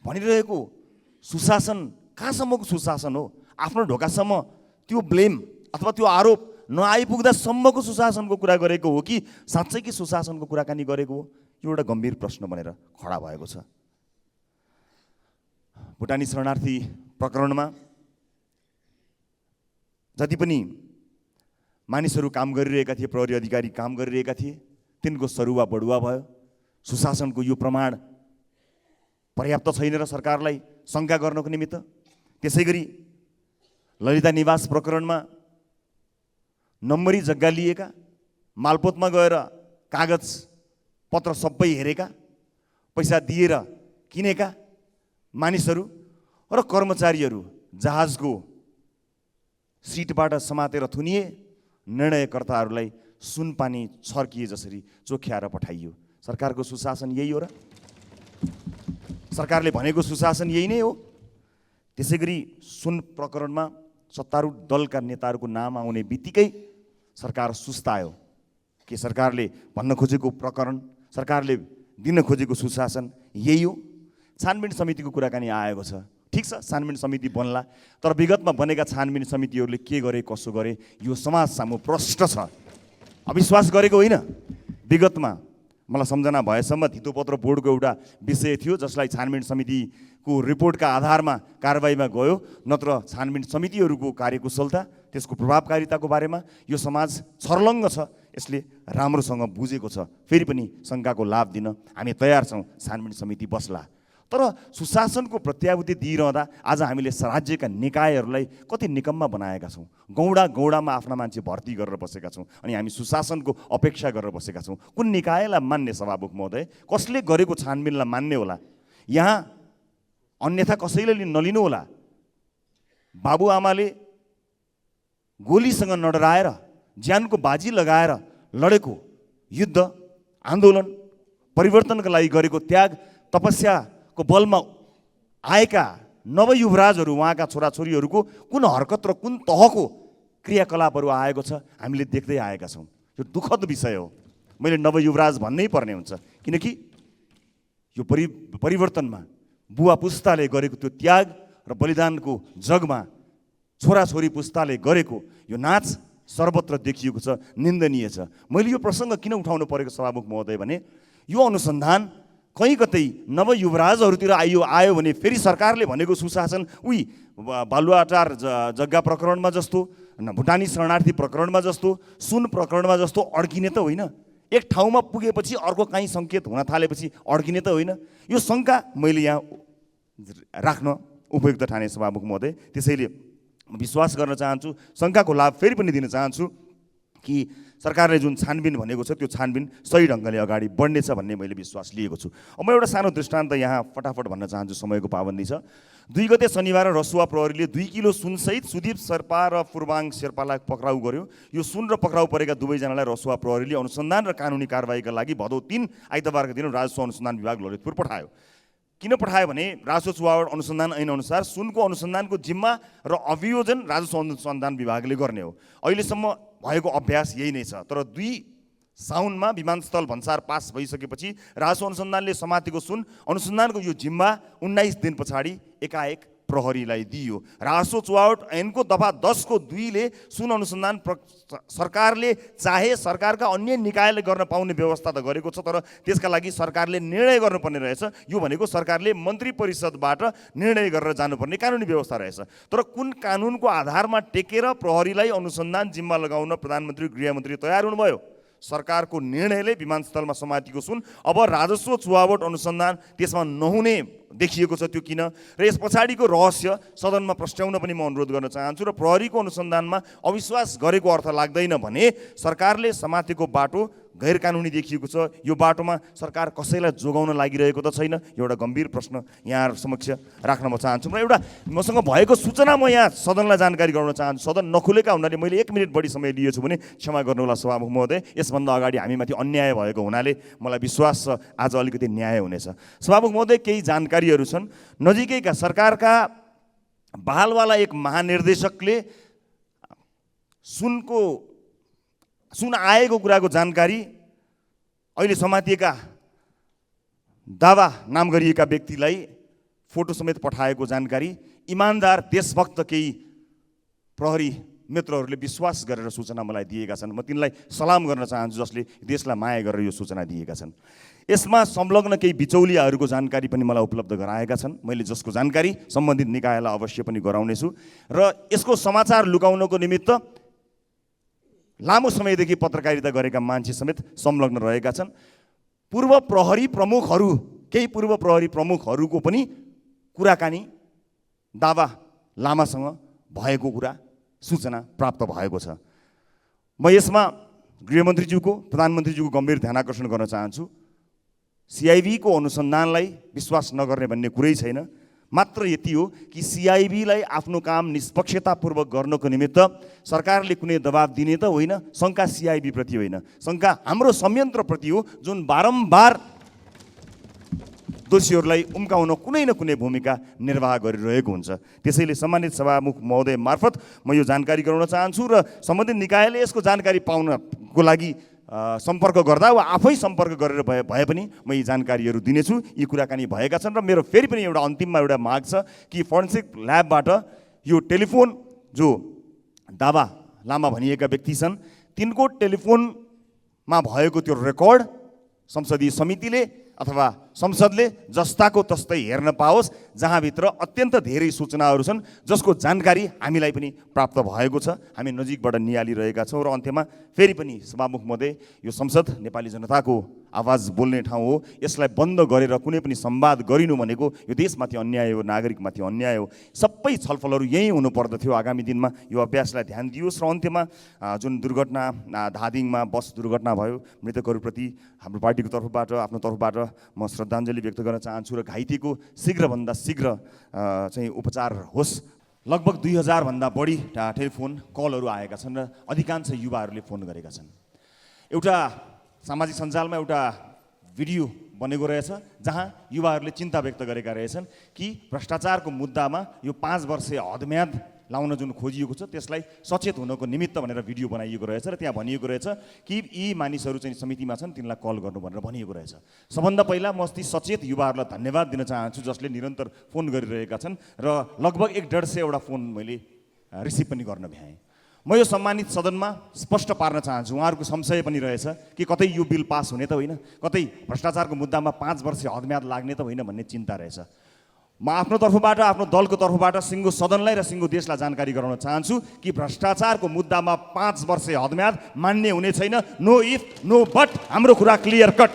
S1: भनिरहेको सुशासन कहाँसम्मको सुशासन हो? आफ्नो ढोकासम्म त्यो ब्लेम अथवा त्यो आरोप नआइपुग्दासम्मको सुशासनको कुरा गरेको हो कि साँच्चै कि सुशासनको कुराकानी गरेको हो? यो एउटा गम्भीर प्रश्न बनेर खडा भएको छ। भुटानी शरणार्थी प्रकरणमा जति पनि मानिसहरू काम गरिरहेका थिए, प्रहरी अधिकारी काम गरिरहेका थिए, तिनको सरुवा बढुवा भयो। सुशासनको यो प्रमाण पर्याप्त छैन र सरकारलाई शङ्का गर्नको निमित्त। त्यसै गरी ललिता निवास प्रकरणमा नम्बरी जग्गा लिएका, मालपोतमा गएर कागज पत्र सबै हेरेका, पैसा दिएर किनेका मानिसहरू र कर्मचारीहरू जहाजको सिटबाट समातेर थुनिए। निर्णयकर्ताहरूलाई सुनपानी छर्किए जसरी चोख्याएर पठाइयो। सरकारको सुशासन यही हो र? सरकारले भनेको सुशासन यही नै हो? त्यसै गरी सुन प्रकरणमा सत्तारूढ दलका नेताहरूको नाम आउने बित्तिकै सरकार सुस्तायो कि सरकारले भन्न खोजेको प्रकरण, सरकारले दिन खोजेको सुशासन यही हो। छानबिन समितिको कुराकानी आएको छ, ठिक छ, छानबिन समिति बन्ला, तर विगतमा बनेका छानबिन समितिहरूले के गरे कसो गरे यो समाज सामु प्रष्ट छ। अविश्वास गरेको होइन। विगतमा मलाई सम्झना भएसम्म धितोपत्र बोर्डको एउटा विषय थियो जसलाई छानबिन समितिको रिपोर्टका आधारमा कारबाहीमा गयो, नत्र छानबिन समितिहरूको कार्यकुशलता, त्यसको प्रभावकारिताको बारेमा यो समाज छर्लङ्ग छ। यसले राम्रोसँग बुझेको छ। फेरि पनि शङ्काको लाभ दिन हामी तयार छौँ, छानबिन समिति बस्ला। तर सुशासनको प्रत्याभूति दिइरहँदा आज हामीले राज्यका निकायहरूलाई कति निकम्मा बनाएका छौँ। गौडामा आफ्ना मान्छे भर्ती गरेर बसेका छौँ अनि हामी सुशासनको अपेक्षा गरेर बसेका छौँ। कुन निकायलाई मान्ने सभामुख महोदय? कसले गरेको छानबिनलाई मान्ने होला? यहाँ अन्यथा कसैले नलिनु होला। बाबुआमाले गोलीसँग नडराएर ज्यानको बाजी लगाएर लडेको युद्ध, आन्दोलन, परिवर्तनका लागि गरेको त्याग, तपस्याको बलमा आएका नवयुवराजहरू, उहाँका छोराछोरीहरूको कुन हरकत र कुन तहको क्रियाकलापहरू आएको छ हामीले देख्दै आएका छौँ। यो दुःखद विषय हो। मैले नवयुवराज भन्नै पर्ने हुन्छ, किनकि यो परिवर्तनमा बुवा पुस्ताले गरेको त्यो त्याग र बलिदानको जगमा छोराछोरी पुस्ताले गरेको यो नाच सर्वत्र देखिएको छ, निन्दनीय छ। मैले यो प्रसङ्ग किन उठाउनु परेको सभामुख महोदय भने यो अनुसन्धान कहीँ कतै नवयुवराजहरूतिर आयो भने फेरि सरकारले भनेको सुशासन बालुवाटार जग्गा प्रकरणमा जस्तो, भुटानी शरणार्थी प्रकरणमा जस्तो, सुन प्रकरणमा जस्तो अड्किने त होइन। एक ठाउँमा पुगेपछि अर्को काहीँ सङ्केत हुन थालेपछि अड्किने त होइन। यो शङ्का मैले यहाँ राख्न उपयुक्त ठाने सभामुख महोदय। त्यसैले विश्वास गर्न चाहन्छु, शङ्काको लाभ फेरि पनि दिन चाहन्छु कि सरकारले जुन छानबिन भनेको छ त्यो छानबिन सही ढङ्गले अगाडि बढ्नेछ भन्ने मैले विश्वास लिएको छु। अब म एउटा सानो दृष्टान्त यहाँ फटाफट भन्न चाहन्छु, समयको पाबन्दी छ। 2 गते शनिबार रसुवा प्रहरीले 2 किलो सुनसहित सुदीप शेर्पा र फुर्बाङ शेर्पालाई पक्राउ गर्यो। यो सुन र पक्राउ परेका दुवैजनालाई रसुवा प्रहरीले अनुसन्धान र कानुनी कारबाहीका लागि भदौ 3 आइतबारका दिन राजस्व अनुसन्धान विभाग ललितपुर पठायो। किन पठायो भने राजस्व चुहावट अनुसन्धान ऐन अनुसार सुनको अनुसन्धानको जिम्मा र अभियोजन राजस्व अनुसन्धान विभागले गर्ने हो। अहिलेसम्म भएको अभ्यास यही नै छ। तर 2 साउनमा विमानस्थल भन्सार पास भइसकेपछि राजस्व अनुसन्धानले समातेको सुन अनुसन्धानको यो जिम्मा 19 दिन पछाडि एकाएक प्रहरीलाई दियो। राजस्व चुहावट ऐनको दफा 10 को 2 ले सुन अनुसन्धान सरकारले चाहे सरकारका अन्य निकायले गर्न पाउने व्यवस्था त गरेको छ, तर त्यसका लागि सरकारले निर्णय गर्नुपर्ने रहेछ। यो भनेको सरकारले मन्त्री परिषदबाट निर्णय गरेर जानुपर्ने कानुनी व्यवस्था रहेछ। तर कुन कानुनको आधारमा टेकेर प्रहरीलाई अनुसन्धान जिम्मा लगाउन प्रधानमन्त्री गृहमन्त्री तयार हुनुभयो? सरकारको निर्णयले विमानस्थलमा समातिएको सुन अब राजस्व चुहावट अनुसन्धान त्यसमा नहुने देखिएको छ। त्यो किन र यस पछाडिको रहस्य सदनमा प्रस्ट्याउन पनि म अनुरोध गर्न चाहन्छु। र प्रहरीको अनुसन्धानमा अविश्वास गरेको अर्थ लाग्दैन भने सरकारले समातेको बाटो गैर कानुनी देखिएको छ। यो बाटोमा सरकार कसैलाई जोगाउन लागिरहेको त छैन? एउटा गम्भीर प्रश्न यहाँहरू समक्ष राख्न म चाहन्छु। र एउटा मसँग भएको सूचना म यहाँ सदनलाई जानकारी गराउन चाहन्छु। सदन नखुलेका हुनाले मैले 1 मिनट बढी समय लिएछु भने क्षमा गर्नुहोला सभामुख महोदय। यसभन्दा अगाडि हामीमाथि अन्याय भएको हुनाले मलाई विश्वास छ आज अलिकति न्याय हुनेछ। सभामुख महोदय, केही जानकारीहरू छन्। नजिकैका सरकारका बहालवाला एक महानिर्देशकले सुन आएको कुराको जानकारी अहिले समातिएका दावा नाम गरिएका व्यक्तिलाई फोटो समेत पठाएको जानकारी इमान्दार देशभक्त केही प्रहरी मित्रहरूले विश्वास गरेर सूचना मलाई दिएका छन्। म तिनलाई सलाम गर्न चाहन्छु जसले देशलाई माया गरेर यो सूचना दिएका छन्। यसमा संलग्न केही बिचौलियाहरूको जानकारी पनि मलाई उपलब्ध गराएका छन्। मैले जसको जानकारी सम्बन्धित निकायलाई अवश्य पनि गराउनेछु। र यसको समाचार लुकाउनको निमित्त लामो समयदेखि पत्रकारिता गरेका मान्छे समेत संलग्न रहेका छन्। केही पूर्व प्रहरी प्रमुखहरूको पनि कुराकानी दावा लामासँग भएको कुरा सूचना प्राप्त भएको छ। म यसमा गृहमन्त्रीज्यूको प्रधानमन्त्रीज्यूको गम्भीर ध्यान आकर्षण गर्न चाहन्छु। सिआइबीको अनुसन्धानलाई विश्वास नगर्ने भन्ने कुरै छैन। मात्र यति हो कि सिआइबीलाई आफ्नो काम निष्पक्षतापूर्वक गर्नको निमित्त सरकारले कुनै दबाब दिने त होइन। शङ्का सिआइबी प्रति होइन, शङ्का हाम्रो संयन्त्रप्रति हो, जुन बारम्बार दोषीहरूलाई उम्काउन कुनै न कुनै भूमिका निर्वाह गरिरहेको हुन्छ। त्यसैले सम्मानित सभामुख महोदय मार्फत म यो जानकारी गराउन चाहन्छु र सम्बन्धित निकायले यसको जानकारी पाउनको लागि सम्पर्क गर्दा वा आफै सम्पर्क गरेर भए पनि म यी जानकारीहरू दिनेछु। यी कुराकानी भएका छन् र मेरो फेरि पनि एउटा अन्तिममा एउटा माग छ कि फोरेन्सिक ल्याबबाट यो टेलिफोन जो दावा लामा भनिएका व्यक्ति छन् तिनको टेलिफोनमा भएको त्यो रेकर्ड संसदीय समितिले अथवा संसदले जस्ताको तस्तै हेर्न पाओस्, जहाँभित्र अत्यन्त धेरै सूचनाहरू छन् जसको जानकारी हामीलाई पनि प्राप्त भएको छ। हामी नजिकबाट निहालिरहेका छौँ। र अन्त्यमा फेरि पनि सभामुख महोदय, यो संसद नेपाली जनताको आवाज बोल्ने ठाउँ हो। यसलाई बन्द गरेर कुनै पनि संवाद गरिनु भनेको यो देशमाथि अन्याय हो, नागरिकमाथि अन्याय हो। सबै छलफलहरू यहीँ हुनुपर्दथ्यो। आगामी दिनमा यो अभ्यासलाई ध्यान दियोस्। र अन्त्यमा जुन दुर्घटना धादिङमा बस दुर्घटना भयो, मृतकहरूप्रति हाम्रो पार्टीको तर्फबाट आफ्नो तर्फबाट म श्रद्धाञ्जली व्यक्त गर्न चाहन्छु र घाइतेको शीघ्रभन्दा शीघ्र चाहिँ उपचार होस्। लगभग 2000 भन्दा बढी टेलिफोन कलहरू आएका छन् र अधिकांश युवाहरूले फोन गरेका छन्। एउटा सामाजिक सञ्जालमा एउटा भिडियो बनेको रहेछ जहाँ युवाहरूले चिन्ता व्यक्त गरेका रहेछन् कि भ्रष्टाचारको मुद्दामा यो 5 वर्षे हदम्याद लाउन जुन खोजिएको छ त्यसलाई सचेत हुनको निमित्त भनेर भिडियो बनाइएको रहेछ र त्यहाँ भनिएको रहेछ कि यी मानिसहरू चाहिँ समितिमा छन्, तिनलाई कल गर्नु भनेर भनिएको रहेछ। सबभन्दा पहिला म अस्ति सचेत युवाहरूलाई धन्यवाद दिन चाहन्छु जसले निरन्तर फोन गरिरहेका छन् र लगभग 150 वटा फोन मैले रिसिभ पनि गर्न भ्याएँ। म यो सम्मानित सदनमा स्पष्ट पार्न चाहन्छु, उहाँहरूको संशय पनि रहेछ कि कतै यो बिल पास हुने त होइन, कतै भ्रष्टाचारको मुद्दामा 5 वर्ष हदम्याद लाग्ने त होइन भन्ने चिन्ता रहेछ। म आफ्नो तर्फबाट, आफ्नो दलको तर्फबाट सिङ्गो सदनलाई र सिङ्गो देशलाई जानकारी गराउन चाहन्छु कि भ्रष्टाचारको मुद्दामा 5 वर्ष हदम्याद मान्य हुने छैन। नो इफ नो बट, हाम्रो कुरा क्लियर कट,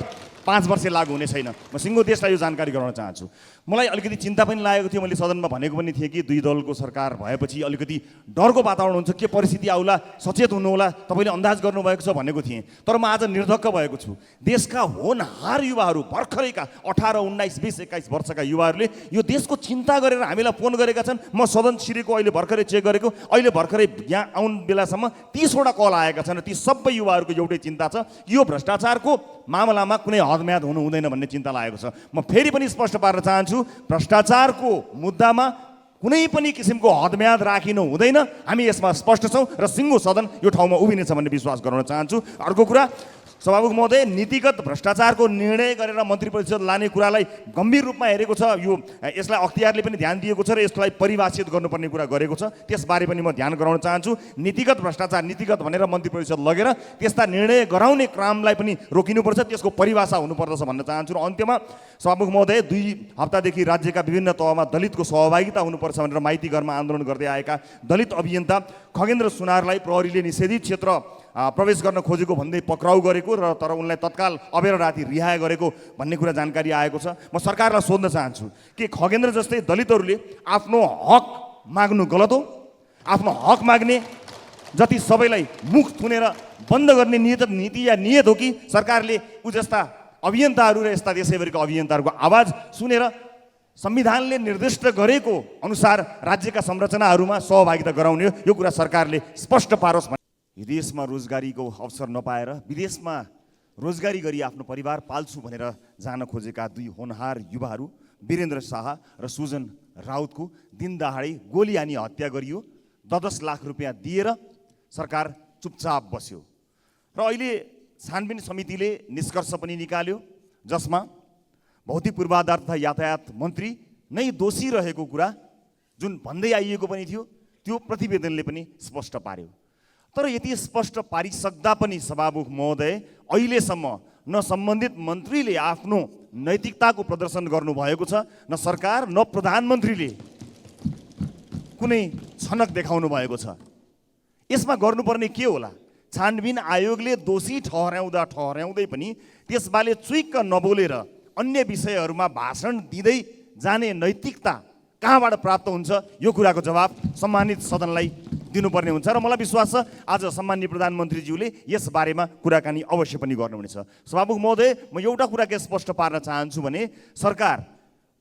S1: 5 वर्ष लागू हुने छैन। म सिङ्गो देशलाई यो जानकारी गराउन चाहन्छु। मलाई अलिकति चिन्ता पनि लागेको थियो, मैले सदनमा भनेको पनि थिएँ कि 2 दलको सरकार भएपछि अलिकति डरको वातावरण हुन्छ, के परिस्थिति आउला, सचेत हुनु होला, तपाईँले अन्दाज गर्नुभएको छ भनेको थिएँ। तर म आज निर्धक्क भएको छु। देशका होनहार युवाहरू, भर्खरैका 18, 19, 20, 21 वर्षका युवाहरूले यो देशको चिन्ता गरेर हामीलाई फोन गरेका छन्। म सदन छिरेको अहिले भर्खरै चेक गरेको, अहिले भर्खरै यहाँ आउनु बेलासम्म 30 वटा कल आएका छन्। ती सबै युवाहरूको एउटै चिन्ता छ, यो भ्रष्टाचारको मामलामा कुनै हदम्याद हुनु हुँदैन भन्ने चिन्ता लागेको छ। म फेरि पनि स्पष्ट पार्न चाहन्छु, भ्रष्टाचारको मुद्दामा कुनै पनि किसिमको हदम्याद राखिनु हुँदैन। हामी यसमा स्पष्ट छौँ र सिङ्गो सदन यो ठाउँमा उभिनेछ भन्ने विश्वास गराउन चाहन्छु। अर्को कुरा, सभामुख महोदय, नीतिगत भ्रष्टाचारको निर्णय गरेर मन्त्री परिषद लाने कुरालाई गम्भीर रूपमा हेरेको छ। यसलाई अख्तियारले पनि ध्यान दिएको छ र यसलाई परिभाषित गर्नुपर्ने कुरा गरेको छ। त्यसबारे पनि म ध्यान गराउन चाहन्छु। नीतिगत भ्रष्टाचार, नीतिगत भनेर मन्त्री परिषद लगेर त्यस्ता निर्णय गराउने क्रमलाई पनि रोकिनुपर्छ, त्यसको परिभाषा हुनुपर्दछ भन्न चाहन्छु। र अन्त्यमा सभामुख महोदय, 2 हप्तादेखि राज्यका विभिन्न तहमा दलितको सहभागिता हुनुपर्छ भनेर माइती घरमा आन्दोलन गर्दै आएका दलित अभियन्ता खगेन्द्र सुनारलाई प्रहरीले निषेधित क्षेत्र प्रवेश गर्न खोजेको भन्दै पक्राउ गरेको र तर उनलाई तत्काल अबेर राति रिहाई गरेको भन्ने कुरा जानकारी आएको छ। म सरकारलाई सोध्न चाहन्छु कि खगेन्द्र जस्तै दलितहरूले आफ्नो हक माग्नु गलत हो? आफ्नो हक माग्ने जति सबैलाई मुख थुनेर बन्द गर्ने नीति या नियत हो कि सरकारले ऊ जस्ता अभियन्ताहरू र यस्ता देशैभरिका अभियन्ताहरूको आवाज सुनेर संविधानले निर्दिष्ट गरेको अनुसार राज्यका संरचनाहरूमा सहभागिता गराउने हो? यो कुरा सरकारले स्पष्ट पारोस्। विदेशमा रोजगारीको अवसर नपाएर विदेशमा रोजगारी गरी आफ्नो परिवार पाल्छु भनेर जान खोजेका 2 होनहार युवाहरू वीरेन्द्र शाह र सुजन राउतको दिनदहाडै गोली हानी हत्या गरियो। 10 लाख रुपियाँ दिएर सरकार चुपचाप बस्यो र अहिले छानबिन समितिले निष्कर्ष पनि निकाल्यो, जसमा भौतिक पूर्वाधार तथा यातायात मन्त्री नै दोषी रहेको कुरा जुन भन्दै आइएको पनि थियो, त्यो प्रतिवेदनले पनि स्पष्ट पार्यो। तर यति स्पष्ट पारिसक्दा पनि सभामुख महोदय, अहिलेसम्म न सम्बन्धित मन्त्रीले आफ्नो नैतिकताको प्रदर्शन गर्नुभएको छ, न सरकार न प्रधानमन्त्रीले कुनै छनक देखाउनु भएको छ। यसमा गर्नुपर्ने के होला? छानबिन आयोगले दोषी ठहर्याउँदै पनि त्यसबारे चुइक्क नबोलेर अन्य विषयहरूमा भाषण दिँदै जाने नैतिकता कहाँबाट प्राप्त हुन्छ? यो कुराको जवाब सम्मानित सदनलाई दिनुपर्ने हुन्छ र मलाई विश्वास छ आज सम्माननीय प्रधानमन्त्रीज्यूले यस बारेमा कुराकानी अवश्य पनि गर्नुहुनेछ। सभामुख महोदय, म एउटा कुरा के स्पष्ट पार्न चाहन्छु भने सरकार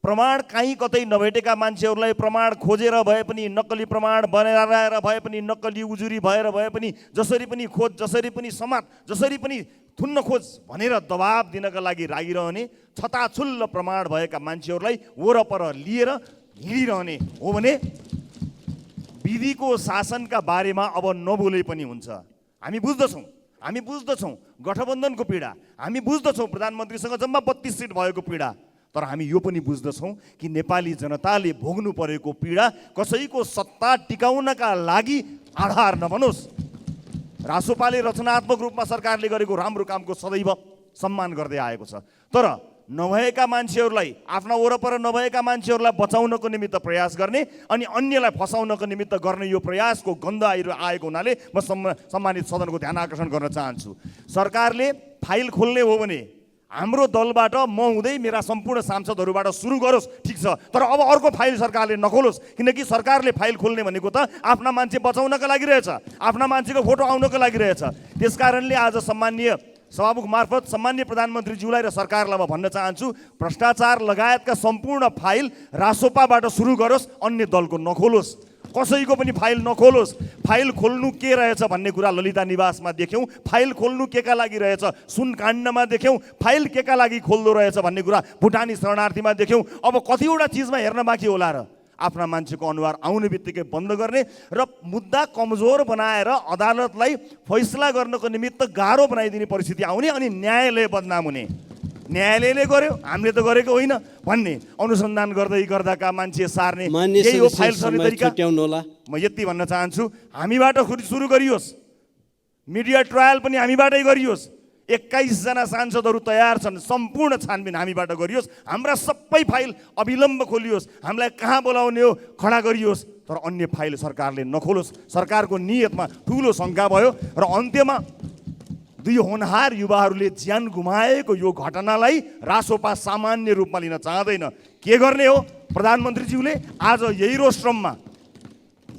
S1: प्रमाण काहीँ कतै नभेटेका मान्छेहरूलाई प्रमाण खोजेर भए पनि, नक्कली प्रमाण बनाएर भए पनि, नक्कली उजुरी भएर भए पनि, जसरी पनि खोज, जसरी पनि समात, जसरी पनि थुन्न खोज भनेर दबाब दिनका लागि लागिरहने, छताछुल्ल प्रमाण भएका मान्छेहरूलाई वरपर लिएर हिँडिरहने हो भने विधिको शासनका बारेमा अब नबोले पनि हुन्छ। हामी बुझ्दछौँ गठबन्धनको पीडा, हामी बुझ्दछौँ प्रधानमन्त्रीसँग जम्मा 32 सिट भएको पीडा, तर हामी यो पनि बुझ्दछौँ कि नेपाली जनताले भोग्नु परेको पीडा कसैको सत्ता टिकाउनका लागि आधार नबनोस्। रासोपाले रचनात्मक रूपमा सरकारले गरेको राम्रो कामको सदैव सम्मान गर्दै आएको छ, तर नभएका मान्छेहरूलाई, आफ्ना वरपर नभएका मान्छेहरूलाई बचाउनको निमित्त प्रयास गर्ने अनि अन्यलाई फसाउनको निमित्त गर्ने यो प्रयासको गन्ध आएको हुनाले म सम्मानित सदनको ध्यान आकर्षण गर्न चाहन्छु। सरकारले फाइल खोल्ने हो भने हाम्रो दलबाट म हुँदै मेरा सम्पूर्ण सांसदहरूबाट सुरु गरोस्, ठिक छ, तर अब अर्को फाइल सरकारले नखोलोस्, किनकि सरकारले फाइल खोल्ने भनेको त आफ्ना मान्छे बचाउनका लागि रहेछ, आफ्ना मान्छेको फोटो आउनको लागि रहेछ। त्यसकारणले आज सम्माननीय सभामुख मार्फत सम्माननीय प्रधानमन्त्रीज्यूलाई र सरकारलाई म भन्न चाहन्छु, भ्रष्टाचार लगायतका सम्पूर्ण फाइल रासोपाबाट सुरु गरोस्, अन्य दलको नखोलोस्, कसैको पनि फाइल नखोलोस्। फाइल खोल्नु के रहेछ भन्ने कुरा ललिता निवासमा देख्यौँ, फाइल खोल्नु केका लागि रहेछ सुनकाण्डमा देख्यौँ, फाइल केका लागि खोल्दो रहेछ भन्ने कुरा भुटानी शरणार्थीमा देख्यौँ। अब कतिवटा चिजमा हेर्न बाँकी होला र आफ्ना मान्छेको अनुहार आउने बित्तिकै बन्द गर्ने र मुद्दा कमजोर बनाएर अदालतलाई फैसला गर्नको निमित्त गाह्रो बनाइदिने परिस्थिति आउने अनि न्यायालय बदनाम हुने, न्यायालयले गर्यो, हामीले त गरेको होइन भन्ने अनुसन्धान गर्दै गर्दाका मान्छे सार्ने
S2: मान्य
S1: यही हो
S2: सदस्य,
S1: फाइल सर्ने
S2: समय
S1: तरिका।
S2: छुट्याउनुहोला।
S1: म यति भन्न चाहन्छु, हामीबाट सुरु गरियोस्, मिडिया ट्रायल पनि हामीबाटै गरियोस्। 21 जना सांसदहरू तयार छन्, सम्पूर्ण छानबिन हामीबाट गरियोस्। हाम्रा सबै फाइल अविलम्ब खोलियोस्, हामीलाई कहाँ बोलाउने हो खडा गरियोस्, तर अन्य फाइल सरकारले नखोलोस्। सरकारको नियतमा ठुलो शङ्का भयो र अन्त्यमा दुई होनहार युवाहरूले ज्यान गुमाएको यो घटनालाई रासोपा सामान्य रूपमा लिन चाहँदैन। के गर्ने हो प्रधानमन्त्रीज्यूले आज यही रोस्ट्रममा,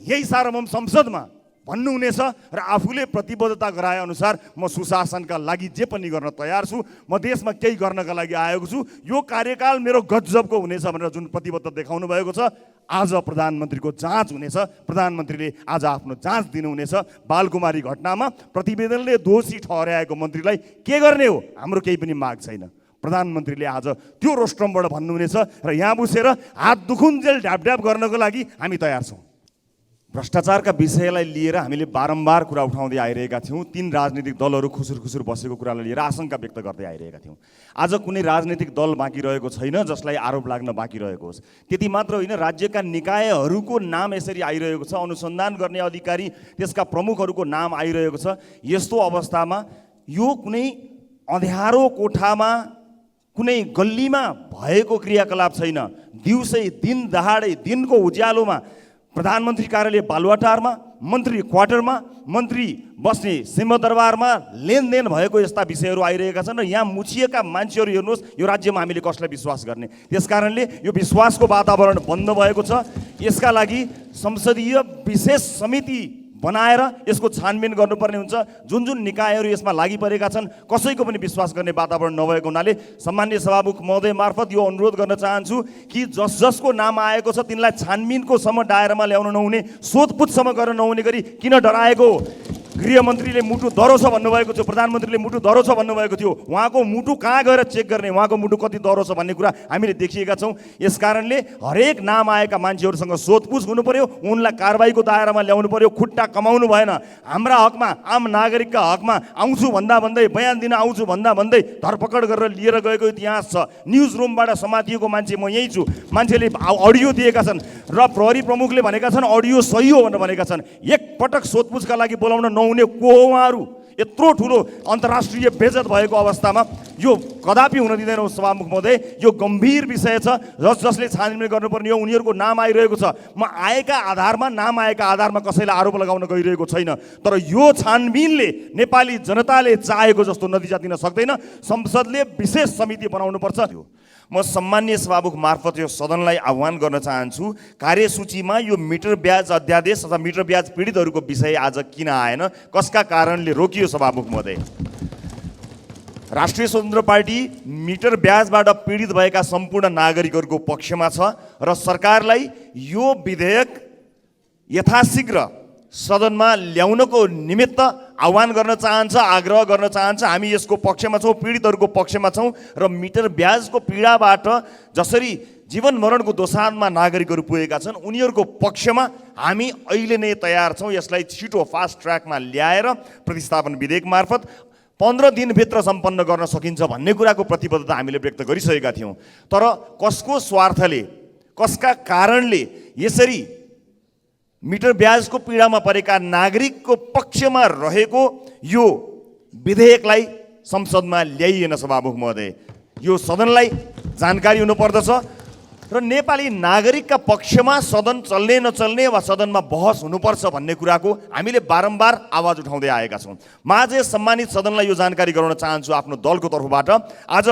S1: यही सार्वभौम संसदमा भन्नुहुनेछ र आफूले प्रतिबद्धता गराए अनुसार म सुशासनका लागि जे पनि गर्न तयार छु, म देशमा केही गर्नका लागि आएको छु, यो कार्यकाल मेरो गजबको हुनेछ भनेर जुन प्रतिबद्धता देखाउनु भएको छ, आज प्रधानमन्त्रीको जाँच हुनेछ। प्रधानमन्त्रीले आज आफ्नो जाँच दिनुहुनेछ। बालकुमारी घटनामा प्रतिवेदनले दोषी ठहर्याएको मन्त्रीलाई के गर्ने हो, हाम्रो केही पनि माग छैन। प्रधानमन्त्रीले आज त्यो रोस्ट्रमबाट भन्नुहुनेछ र यहाँ बसेर हात दुखुन्जेल ढ्यापढ्याप गर्नको लागि हामी तयार छौँ। भ्रष्टाचारका विषयलाई लिएर हामीले बारम्बार कुरा उठाउँदै आइरहेका थियौँ। 3 राजनीतिक दलहरू खुसुर बसेको कुरालाई लिएर आशंका व्यक्त गर्दै आइरहेका थियौँ। आज कुनै राजनीतिक दल बाँकी रहेको छैन जसलाई आरोप लाग्न बाँकी रहेको होस्। त्यति मात्र होइन, राज्यका निकायहरूको नाम यसरी आइरहेको छ, अनुसन्धान गर्ने अधिकारी त्यसका प्रमुखहरूको नाम आइरहेको छ। यस्तो अवस्थामा यो कुनै अँध्यारो कोठामा कुनै गल्लीमा भएको क्रियाकलाप छैन। दिउँसै दिन दहाडै दिनको उज्यालोमा प्रधानमन्त्री कार्यालय बालुवाटारमा, मन्त्री क्वार्टरमा, मन्त्री बस्ने सिंहदरबारमा लेनदेन भएको यस्ता विषयहरू आइरहेका छन् र यहाँ मुछिएका मान्छेहरू हेर्नुहोस्, यो राज्यमा हामीले कसलाई विश्वास गर्ने। त्यसकारणले यो विश्वासको वातावरण बन्द भएको छ। यसका लागि संसदीय विशेष समिति बनाएर यसको छानबिन गर्नुपर्ने हुन्छ। जुन जुन निकायहरू यसमा लागि परेका छन्, कसैको पनि विश्वास गर्ने वातावरण नभएको हुनाले सम्माननीय सभामुख महोदय मार्फत यो अनुरोध गर्न चाहन्छु कि जसको नाम आएको छ तिनलाई छानबिनको सम्म दायरामा ल्याउन नहुने, सोधपुछसम्म गर्न नहुने गरी किन डराएको। गृहमन्त्रीले मुटु दह्रो छ भन्नुभएको थियो, प्रधानमन्त्रीले मुटु दह्रो छ भन्नुभएको थियो। उहाँको मुटु कहाँ गएर चेक गर्ने, उहाँको मुटु कति दह्रो छ भन्ने कुरा हामीले देखिएका छौँ। यसकारणले हरेक नाम आएका मान्छेहरूसँग सोधपुछ हुनु पर्यो, उनलाई कारबाहीको दायरामा ल्याउनु पर्यो। खुट्टा कमाउनु भएन। हाम्रा हकमा, आम नागरिकका हकमा आउँछु भन्दा भन्दै, बयान दिन आउँछु भन्दा भन्दै धरपकड गरेर लिएर गएको इतिहास छ। न्युज रुमबाट समातिएको मान्छे म यहीँ छु। मान्छेले अडियो दिएका छन् र प्रहरी प्रमुखले भनेका छन् अडियो सही हो भनेर भनेका छन्। एकपटक सोधपुछका लागि बोलाउन नहुने को हो उहाँहरू? यत्रो ठुलो अन्तर्राष्ट्रिय बेइज्जत भएको अवस्थामा यो कदापि हुन दिँदैनौँ सभामुख महोदय। यो गम्भीर विषय छ जसले छानबिन गर्नुपर्ने हो। उनीहरूको नाम आइरहेको छ। म आएका आधारमा, नाम आएका आधारमा कसैलाई आरोप लगाउन गइरहेको छैन, तर यो छानबिनले नेपाली जनताले चाहेको जस्तो नतिजा दिन सक्दैन। संसदले विशेष समिति बनाउनुपर्छ। म सम्माननीय सभामुख मार्फत यो सदनलाई आह्वान गर्न चाहन्छु, कार्यसूचीमा यो मिटर ब्याज अध्यादेश अथवा मिटर ब्याज पीडितहरूको विषय आज किन आएन, कसका कारणले रोकियो सभामुख महोदय? राष्ट्रिय स्वतन्त्र पार्टी मिटर ब्याजबाट पीडित भएका सम्पूर्ण नागरिकहरूको पक्षमा छ र सरकारलाई यो विधेयक यथाशीघ्र सदनमा ल्याउनको निमित्त आह्वान गर्न चाहन्छ, आग्रह गर्न चाहन्छ। हामी यसको पक्षमा छौँ, पीडितहरूको पक्षमा छौँ र मिटर ब्याजको पीडाबाट जसरी जीवन मरणको दोसाँधमा नागरिकहरू पुगेका छन् उनीहरूको पक्षमा हामी अहिले नै तयार छौँ। यसलाई छिटो फास्ट ट्र्याकमा ल्याएर प्रतिस्थापन विधेयक मार्फत 15 दिनभित्र सम्पन्न गर्न सकिन्छ भन्ने कुराको प्रतिबद्धता हामीले व्यक्त गरिसकेका थियौँ। तर कसको स्वार्थले, कसका कारणले यसरी मिटर ब्याजको पीडामा परेका नागरिकको पक्षमा रहेको यो विधेयकलाई संसदमा ल्याइएन सभामुख महोदय? यो सदनलाई जानकारी हुनुपर्दछ र नेपाली नागरिकका पक्षमा सदन चल्ने नचल्ने वा सदनमा बहस हुनुपर्छ भन्ने कुराको हामीले बारम्बार आवाज उठाउँदै आएका छौँ। म आज सम्मानित सदनलाई यो जानकारी गराउन चाहन्छु आफ्नो दलको तर्फबाट। आज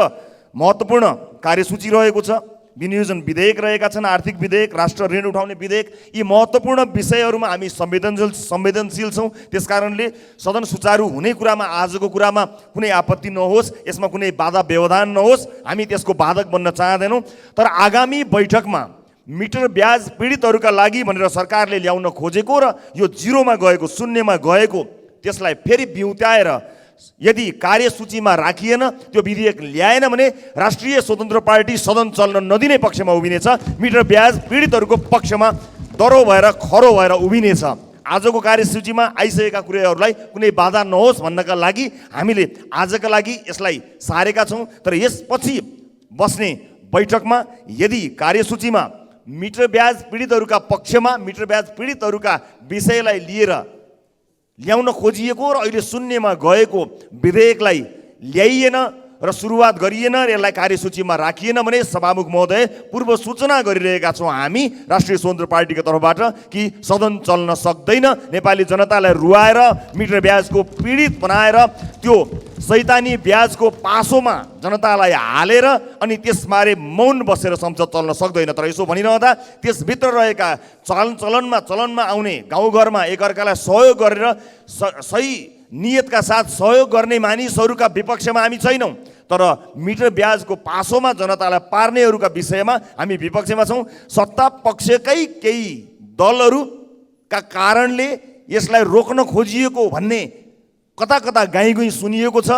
S1: महत्त्वपूर्ण कार्यसूची रहेको छ। विनियोजन विधेयक रहेका छन्, आर्थिक विधेयक, राष्ट्र ऋण उठाउने विधेयक। यी महत्त्वपूर्ण विषयहरूमा हामी संवेदनशील छौँ। त्यसकारणले सदन सुचारू हुने कुरामा, आजको कुरामा कुनै आपत्ति नहोस्, यसमा कुनै बाधा व्यवधान नहोस्, हामी त्यसको बाधक बन्न चाहँदैनौँ। तर आगामी बैठकमा मिटर ब्याज पीडितहरूका लागि भनेर सरकारले ल्याउन खोजेको र यो जिरोमा गएको, शून्यमा गएको, त्यसलाई फेरि बिउत्याएर यदि कार्यसूचीमा राखिएन, त्यो विधेयक ल्याएन भने राष्ट्रिय स्वतन्त्र पार्टी सदन चल्न नदिने पक्षमा उभिनेछ। मिटर ब्याज पीडितहरूको पक्षमा दह्रो भएर खरो भएर उभिनेछ। आजको कार्यसूचीमा आइसकेका कुराहरूलाई कुनै बाधा नहोस् भन्नका लागि हामीले आजका लागि यसलाई सारेका छौँ। तर यसपछि बस्ने बैठकमा यदि कार्यसूचीमा मिटर ब्याज पीडितहरूका पक्षमा मिटर ब्याज पीडितहरूका विषयलाई लिएर ल्याउन खोजिएको र अहिले शून्यमा गएको विधेयकलाई ल्याइएन र सुरुवात गरिएन र यसलाई कार्यसूचीमा राखिएन भने सभामुख महोदय पूर्व सूचना गरिरहेका छौँ हामी राष्ट्रिय स्वतन्त्र पार्टीको तर्फबाट कि सदन चल्न सक्दैन। नेपाली जनतालाई रुवाएर मिटर ब्याजको पीडित बनाएर त्यो शैतानी ब्याजको पासोमा जनतालाई हालेर अनि त्यसबारे मौन बसेर संसद चल्न सक्दैन। तर यसो भनिरहँदा त्यसभित्र रहेका चलनमा आउने गाउँघरमा एकअर्कालाई सहयोग गरेर सही नियतका साथ सहयोग गर्ने मानिसहरूका विपक्षमा हामी छैनौँ। तर मिटर ब्याजको पासोमा जनतालाई पार्नेहरूका विषयमा हामी विपक्षमा छौँ। सत्ता पक्षकै केही दलहरूका कारणले यसलाई रोक्न खोजिएको भन्ने कता कता गाईगुई सुनिएको छ।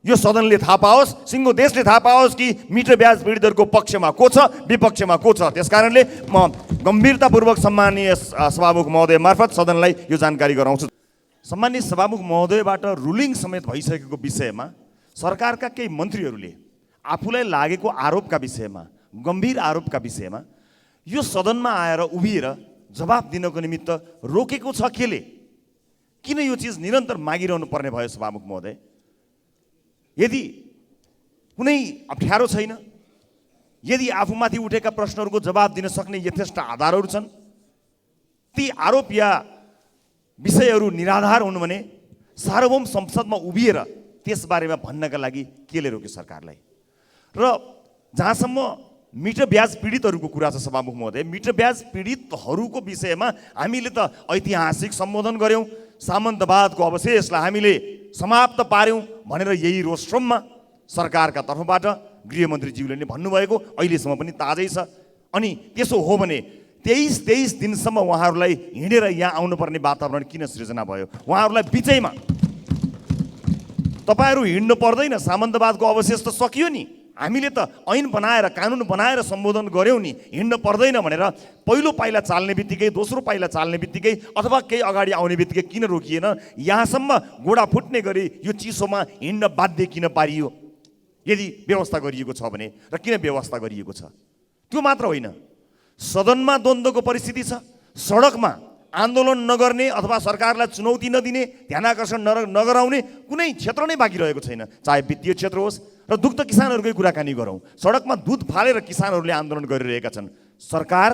S1: यो सदनले थाहा पाओस्, सिङ्गो देशले थाहा पाओस् कि मिटर ब्याज पीडितहरूको पक्षमा को छ, विपक्षमा को छ। त्यसकारणले म गम्भीरतापूर्वक सम्माननीय सभामुख महोदय मार्फत सदनलाई यो जानकारी गराउँछु। सम्माननीय सभामुख महोदयबाट रुलिङ समेत भइसकेको विषयमा सरकारका केही मन्त्रीहरूले आफूलाई लागेको आरोपका विषयमा, गम्भीर आरोपका विषयमा यो सदनमा आएर उभिएर जवाफ दिनको निमित्त रोकेको छ केले? किन यो चिज निरन्तर मागिरहनु पर्ने भयो सभामुख महोदय? यदि कुनै अप्ठ्यारो छैन, यदि आफूमाथि उठेका प्रश्नहरूको जवाब दिन सक्ने यथेष्ट आधारहरू छन्, ती आरोप या विषयहरू निराधार हुनु भने सार्वभौम संसदमा उभिएर त्यसबारेमा भन्नका लागि केले रोक्यो सरकारलाई? र जहाँसम्म मिटर ब्याज पीडितहरूको कुरा छ सभामुख महोदय, मिटर ब्याज पीडितहरूको विषयमा हामीले त ऐतिहासिक सम्बोधन गऱ्यौँ, सामन्तवादको अवशेषलाई हामीले समाप्त पार्यौँ भनेर यही रोस्ट्रममा सरकारका तर्फबाट गृहमन्त्रीज्यूले नै भन्नुभएको अहिलेसम्म पनि ताजै छ। अनि त्यसो हो भने 23 दिनसम्म उहाँहरूलाई हिँडेर यहाँ आउनुपर्ने वातावरण किन सृजना भयो? उहाँहरूलाई बिचैमा तपाईँहरू हिँड्नु पर्दैन, सामन्तवादको अवशेष त सकियो नि, हामीले त ऐन बनाएर कानुन बनाएर सम्बोधन गऱ्यौँ नि, हिँड्नु पर्दैन भनेर पहिलो पाइला चाल्ने बित्तिकै, दोस्रो पाइला चाल्ने बित्तिकै अथवा केही अगाडि आउने बित्तिकै किन रोकिएन? यहाँसम्म गोडा फुट्ने गरी यो चिसोमा हिँड्न बाध्य किन पारियो? यदि व्यवस्था गरिएको छ भने र किन व्यवस्था गरिएको छ? त्यो मात्र होइन, सदनमा द्वन्द्वको परिस्थिति छ, सडकमा आन्दोलन नगर्ने अथवा सरकारलाई चुनौती नदिने, ध्यानाकर्षण नगराउने कुनै क्षेत्र नै बाँकी रहेको छैन। चाहे वित्तीय क्षेत्र होस् र दुग्ध किसानहरूकै कुराकानी गरौँ, सडकमा दुध फालेर किसानहरूले आन्दोलन गरिरहेका छन्। सरकार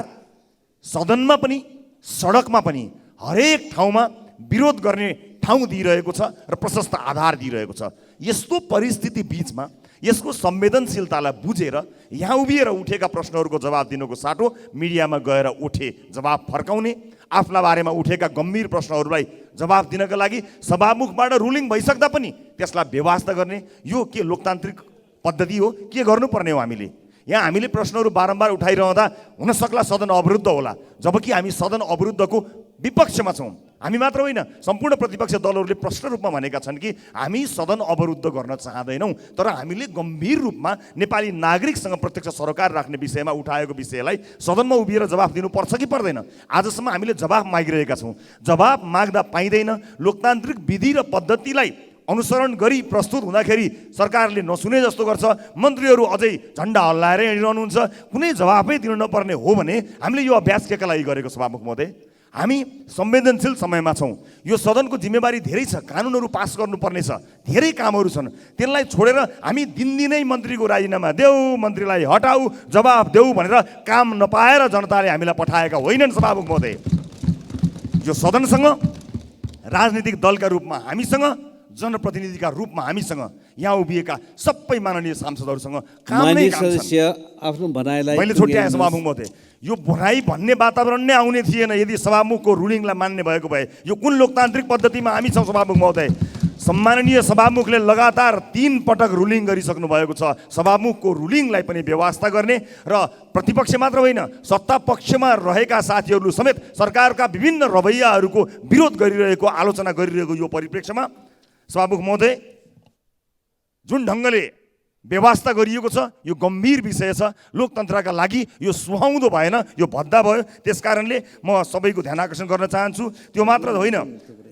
S1: सदनमा पनि सडकमा पनि हरेक ठाउँमा विरोध गर्ने ठाउँ दिइरहेको छ र प्रशस्त आधार दिइरहेको छ। यस्तो परिस्थिति बिचमा यसको संवेदनशीलतालाई बुझेर यहाँ उभिएर उठेका प्रश्नहरूको जवाब दिनुको साटो मिडियामा गएर उठे जवाब फर्काउने, आफ्ना बारेमा उठेका गम्भीर प्रश्नहरूलाई जवाब दिनका लागि सभामुखबाट रुलिङ भइसक्दा पनि त्यसलाई बेवास्ता गर्ने यो के लोकतान्त्रिक पद्धति हो? के गर्नुपर्ने हो हामीले? यहाँ हामीले प्रश्नहरू बारम्बार उठाइरहँदा हुनसक्ला सदन अवरुद्ध होला, जबकि हामी सदन अवरुद्धको विपक्षमा छौँ। हामी मात्र होइन, सम्पूर्ण प्रतिपक्ष दलहरूले प्रश्न रूपमा भनेका छन् कि हामी सदन अवरुद्ध गर्न चाहँदैनौँ, तर हामीले गम्भीर रूपमा नेपाली नागरिकसँग प्रत्यक्ष सरोकार राख्ने विषयमा उठाएको विषयलाई सदनमा उभिएर जवाफ दिनुपर्छ कि पर्दैन? आजसम्म हामीले जवाफ मागिरहेका छौँ, जवाफ माग्दा पाइँदैन। लोकतान्त्रिक विधि र पद्धतिलाई अनुसरण गरी प्रस्तुत हुँदाखेरि सरकारले नसुने जस्तो गर्छ, मन्त्रीहरू अझै झन्डा हल्लाएर हिँडिरहनुहुन्छ। कुनै जवाफै दिनु नपर्ने हो भने हामीले यो अभ्यास केका लागि गरेको सभामुख महोदय? हामी संवेदनशील समयमा छौँ, यो सदनको जिम्मेवारी धेरै छ, कानुनहरू पास गर्नुपर्ने छ, धेरै कामहरू छन्। त्यसलाई छोडेर हामी दिनदिनै मन्त्रीको राजीनामा देऊ, मन्त्रीलाई हटाऊ, जवाफ देऊ भनेर काम नपाएर जनताले हामीलाई पठाएका होइनन् सभामुख महोदय। यो सदनसँग, राजनीतिक दलका रूपमा हामीसँग, जनप्रतिनिधिका रूपमा हामीसँग, यहाँ उभिएका सबै माननीय सांसदहरूसँग काम नै काम छ। मैले छुट्याएँ सभामुख महोदय, यो भनाइ भन्ने वातावरण नै आउने थिएन यदि सभामुखको रुलिङलाई मान्ने भएको भए। यो कुन लोकतान्त्रिक पद्धतिमा हामी छौँ सभामुख महोदय? सम्माननीय सभामुखले लगातार 3 पटक रुलिङ गरिसक्नु भएको छ। सभामुखको रुलिङलाई पनि व्यवस्था गर्ने र प्रतिपक्ष मात्र होइन, सत्ता पक्षमा रहेका साथीहरू समेत सरकारका विभिन्न रवैयाहरूको विरोध गरिरहेको, आलोचना गरिरहेको यो परिप्रेक्ष्यमा सभामुख महोदय, जुन ढङ्गले व्यवस्था गरिएको छ। यो गम्भीर विषय छ, लोकतन्त्रका लागि यो सुहाउँदो भएन, यो भद्दा भयो। त्यसकारणले म सबैको ध्यान आकर्षण गर्न चाहन्छु। त्यो मात्र होइन,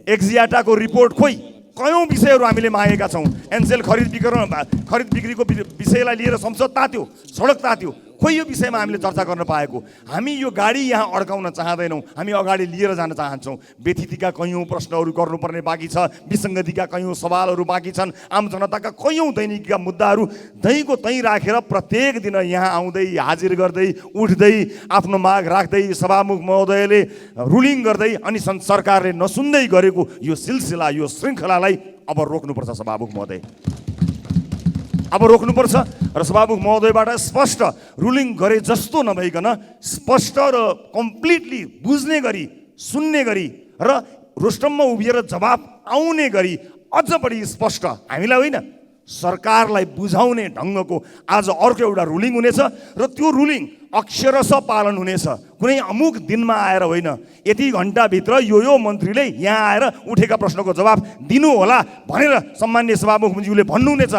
S1: एक्जियाटाको रिपोर्ट खोइ कयौँ विषयहरू हामीले मागेका छौँ। एनसेल खरिद बिक्रीको विषयलाई लिएर संसद तात्यो, सडक तात्यो, खोइ यो विषयमा हामीले चर्चा गर्न पाएको। हामी यो गाडी यहाँ अड्काउन चाहँदैनौँ, हामी अगाडि लिएर जान चाहन्छौँ। व्यथितिका कयौँ प्रश्नहरू गर्नुपर्ने बाँकी छ, विसङ्गतिका कयौँ सवालहरू बाँकी छन्, आम जनताका कयौँ दैनिकका मुद्दाहरू दहीको तहीँ राखेर प्रत्येक दिन यहाँ आउँदै हाजिर गर्दै उठ्दै आफ्नो माग राख्दै सभामुख महोदयले रुलिङ गर्दै अनि सरकारले नसुन्दै गरेको यो सिलसिला, यो श्रृङ्खलालाई अब रोक्नुपर्छ सभामुख महोदय, अब रोक्नुपर्छ। र सभामुख महोदयबाट स्पष्ट रुलिङ गरे जस्तो नभइकन स्पष्ट र कम्प्लिटली बुझ्ने गरी, सुन्ने गरी र रोस्टममा उभिएर जवाब आउने गरी अझ बढी स्पष्ट, हामीलाई होइन सरकारलाई बुझाउने ढङ्गको आज अर्को एउटा रुलिङ हुनेछ र त्यो रुलिङ अक्षरशः पालन हुनेछ। कुनै अमुक दिनमा आएर होइन, यति घन्टाभित्र यो मन्त्रीले यहाँ आएर उठेका प्रश्नको जवाब दिनु होला भनेर सम्माननीय सभामुखज्यूले भन्नुहुनेछ।